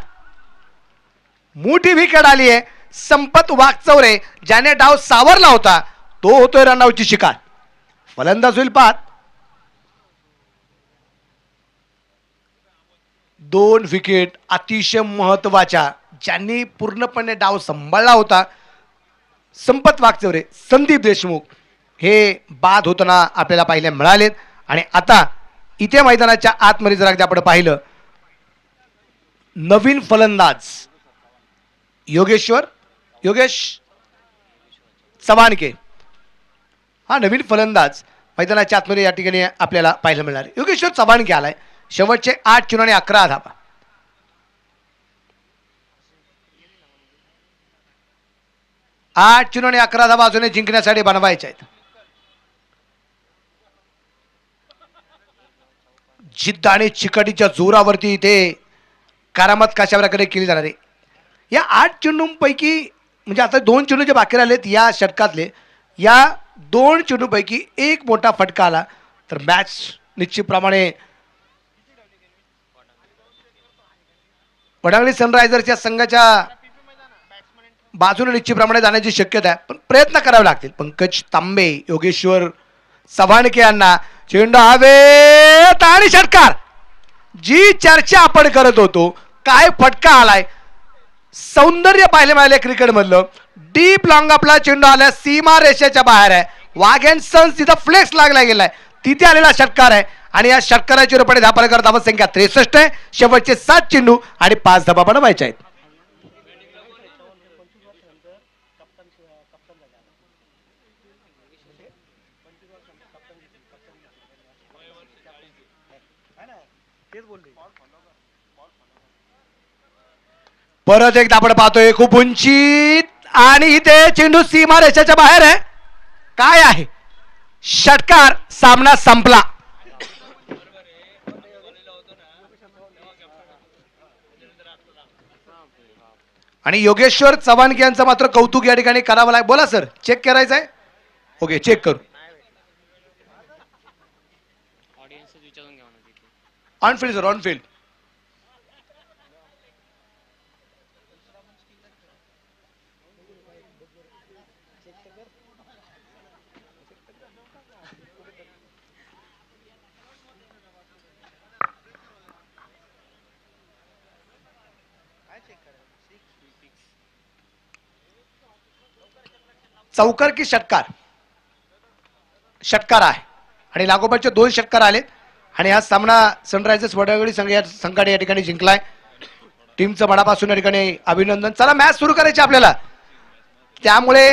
मोठी विकेट आली आहे. संपत वागचौरे ज्याने डाव सावरला होता तो होतोय रनआउटची शिकार. फलंदाज होईल पाहत. 2 विकेट अतिशय महत्वाच्या, ज्यांनी पूर्णपणे डाव सांभाळला होता. संपत वागचौरे, संदीप देशमुख हे बाद होताना आपल्याला पाहायला मिळालेत. आणि आता इथे मैदानाच्या आतमध्ये जर अगदी आपण पाहिलं, नवीन फलंदाज योगेश चव्हाणके हा नवीन फलंदाज मैदानाच्या आतमध्ये या ठिकाणी आपल्याला पाहायला मिळणार. योगेश्वर चव्हाणके आलाय. शेवटचे 8 चेंडू आणि 11 धावा. 8 चेंडू आणि 11 धावा अजूनही जिंकण्यासाठी बनवायच्या आहेत. जिद्द आणि चिकाटीच्या जोरावरती इथे करामत कशा प्रकारे केली जाणार आहे. या 8 चेंडूंपैकी म्हणजे आता 2 चेंडू जे बाकी राहिलेत या षटकातले, या 2 चेंडूपैकी एक मोठा फटका आला तर मॅच निश्चितप्रमाणे वडांगणी सनरायझर्सच्या संघाच्या बाजूने निश्चितप्रमाणे जाण्याची शक्यता आहे. पण प्रयत्न करावे लागतील. पंकज तांबे, योगेश्वर चव्हाणके यांना चेंडू हवेत आणि षटकार. जी चर्चा आपण करत होतो, काय फटका आलाय, सौंदर्य पाहायला मिळाले क्रिकेट मधलं. डीप लॉंग आपला चेंडू आला, सीमा रेषेच्या बाहेर आहे. वाघ अँड सन्स तिथं फ्लेक्स लागला गेलाय, तिथे आलेला षटकार आहे. आणि या षटकाराची रुपये धापलकर धावसंख्या 63 आहे. शेवटचे 7 चेंडू आणि 5 धावा बनवायच्या आहेत. परत एकदा आपण पाहतोय खूप उंचीत आणि इथे चेंडू सीमा रेषेच्या बाहेर आहे. काय आहे षटकार. सामना संपला. आणि योगेश्वर चव्हाणके यांचं मात्र कौतुक या ठिकाणी करावं लागेल. बोला सर, चेक करायचं आहे. ओके, चेक करू. On field sir, on field. चौकार की षटकार. षटकार आहे. आणि लागोपाठचे 2 षटकार आलेत आणि हा सामना सनरायझर्स वडळी संघाने या ठिकाणी जिंकलाय. टीमचं मनापासून या ठिकाणी अभिनंदन. चला मॅच सुरू करायची आपल्याला, त्यामुळे